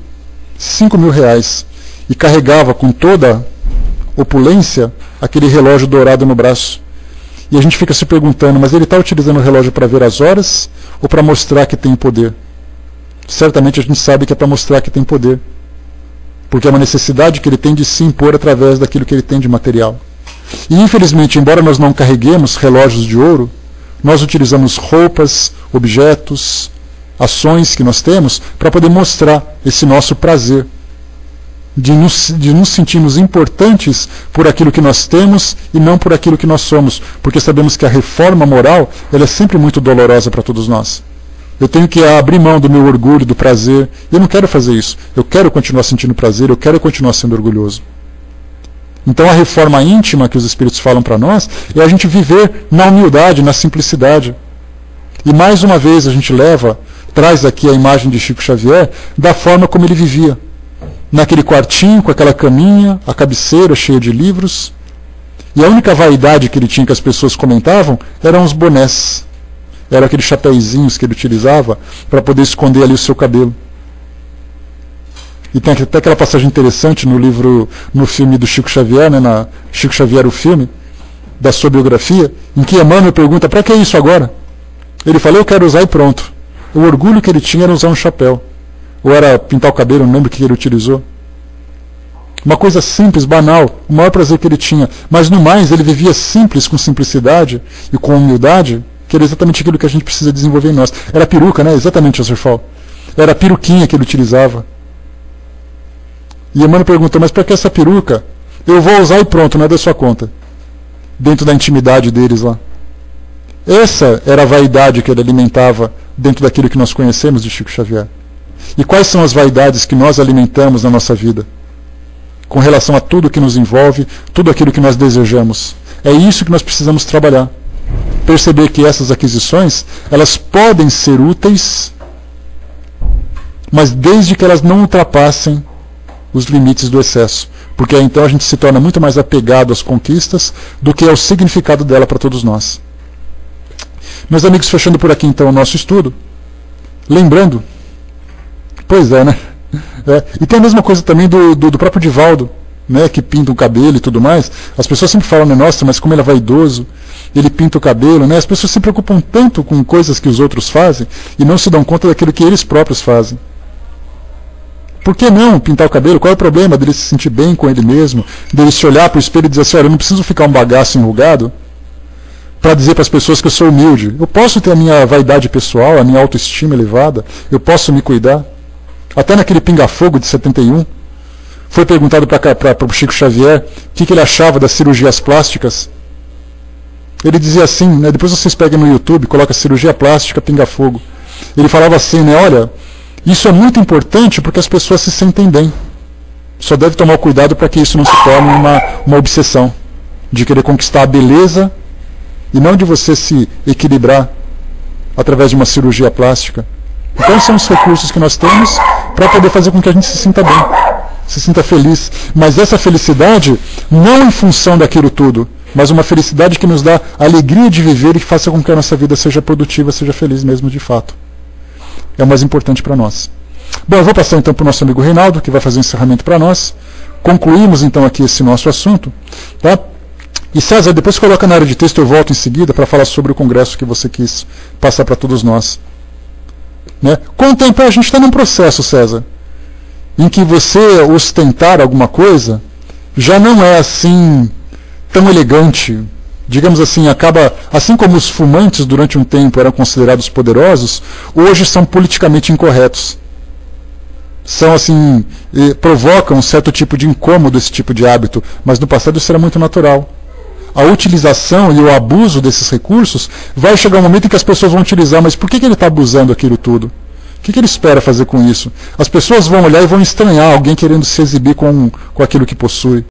5 mil reais, e carregava com toda opulência aquele relógio dourado no braço. E a gente fica se perguntando, mas ele está utilizando o relógio para ver as horas ou para mostrar que tem poder? Certamente a gente sabe que é para mostrar que tem poder, porque é uma necessidade que ele tem de se impor através daquilo que ele tem de material. E infelizmente, embora nós não carreguemos relógios de ouro, nós utilizamos roupas, objetos, ações que nós temos para poder mostrar esse nosso prazer, de nos sentirmos importantes por aquilo que nós temos e não por aquilo que nós somos, porque sabemos que a reforma moral ela é sempre muito dolorosa para todos nós. Eu tenho que abrir mão do meu orgulho, do prazer. Eu não quero fazer isso. Eu quero continuar sentindo prazer, eu quero continuar sendo orgulhoso. Então a reforma íntima que os Espíritos falam para nós é a gente viver na humildade, na simplicidade. E mais uma vez a gente traz aqui a imagem de Chico Xavier da forma como ele vivia. Naquele quartinho, com aquela caminha, a cabeceira cheia de livros. E a única vaidade que ele tinha, que as pessoas comentavam, eram os bonés. Eram aqueles chapéuzinhos que ele utilizava para poder esconder ali o seu cabelo. E tem até aquela passagem interessante no filme do Chico Xavier, né, Chico Xavier, o filme, da sua biografia, em que Emmanuel pergunta: para que isso agora? Ele fala: eu quero usar e pronto. O orgulho que ele tinha era usar um chapéu. Ou era pintar o cabelo, não lembro o que ele utilizou. Uma coisa simples, banal, o maior prazer que ele tinha. Mas no mais, ele vivia simples, com simplicidade e com humildade, que era exatamente aquilo que a gente precisa desenvolver em nós. Era a peruca, né? Exatamente, Sr. Era a peruquinha que ele utilizava. E Emmanuel pergunta, mas para que essa peruca? Eu vou usar e pronto, não é da sua conta. Dentro da intimidade deles lá. Essa era a vaidade que ele alimentava dentro daquilo que nós conhecemos de Chico Xavier. E quais são as vaidades que nós alimentamos na nossa vida? Com relação a tudo que nos envolve, tudo aquilo que nós desejamos. É isso que nós precisamos trabalhar. Perceber que essas aquisições, elas podem ser úteis, mas desde que elas não ultrapassem os limites do excesso. Porque aí então a gente se torna muito mais apegado às conquistas do que ao significado dela para todos nós. Meus amigos, fechando por aqui então o nosso estudo, lembrando, pois é, né? E tem a mesma coisa também do próprio Divaldo, né, que pinta o cabelo e tudo mais. As pessoas sempre falam, né, nossa, mas como ele é vaidoso, ele pinta o cabelo, né? As pessoas se preocupam tanto com coisas que os outros fazem e não se dão conta daquilo que eles próprios fazem. Por que não pintar o cabelo? Qual é o problema dele se sentir bem com ele mesmo, dele se olhar para o espelho e dizer assim, olha, eu não preciso ficar um bagaço enrugado para dizer para as pessoas que eu sou humilde. Eu posso ter a minha vaidade pessoal, a minha autoestima elevada, eu posso me cuidar. Até naquele Pinga-Fogo de 71, foi perguntado para o Chico Xavier o que ele achava das cirurgias plásticas. Ele dizia assim, né, depois vocês pegam no YouTube, coloca cirurgia plástica, Pinga-Fogo. Ele falava assim, né, olha, isso é muito importante porque as pessoas se sentem bem. Só deve tomar cuidado para que isso não se torne uma obsessão, de querer conquistar a beleza e não de você se equilibrar através de uma cirurgia plástica. Então são os recursos que nós temos para poder fazer com que a gente se sinta bem, se sinta feliz. Mas essa felicidade não em função daquilo tudo, mas uma felicidade que nos dá a alegria de viver e que faça com que a nossa vida seja produtiva, seja feliz mesmo de fato. É o mais importante para nós. Bom, eu vou passar então para o nosso amigo Reinaldo, que vai fazer um encerramento para nós. Concluímos então aqui esse nosso assunto. Tá? E César, depois coloca na área de texto, eu volto em seguida para falar sobre o congresso que você quis passar para todos nós. Né? Com o tempo a gente está num processo, César, em que você ostentar alguma coisa já não é assim tão elegante. Digamos assim, acaba, assim como os fumantes durante um tempo eram considerados poderosos, hoje são politicamente incorretos. São assim, provocam um certo tipo de incômodo esse tipo de hábito, mas no passado isso era muito natural. A utilização e o abuso desses recursos vai chegar um momento em que as pessoas vão utilizar, mas por que ele está abusando aquilo tudo? O que ele espera fazer com isso? As pessoas vão olhar e vão estranhar alguém querendo se exibir com aquilo que possui.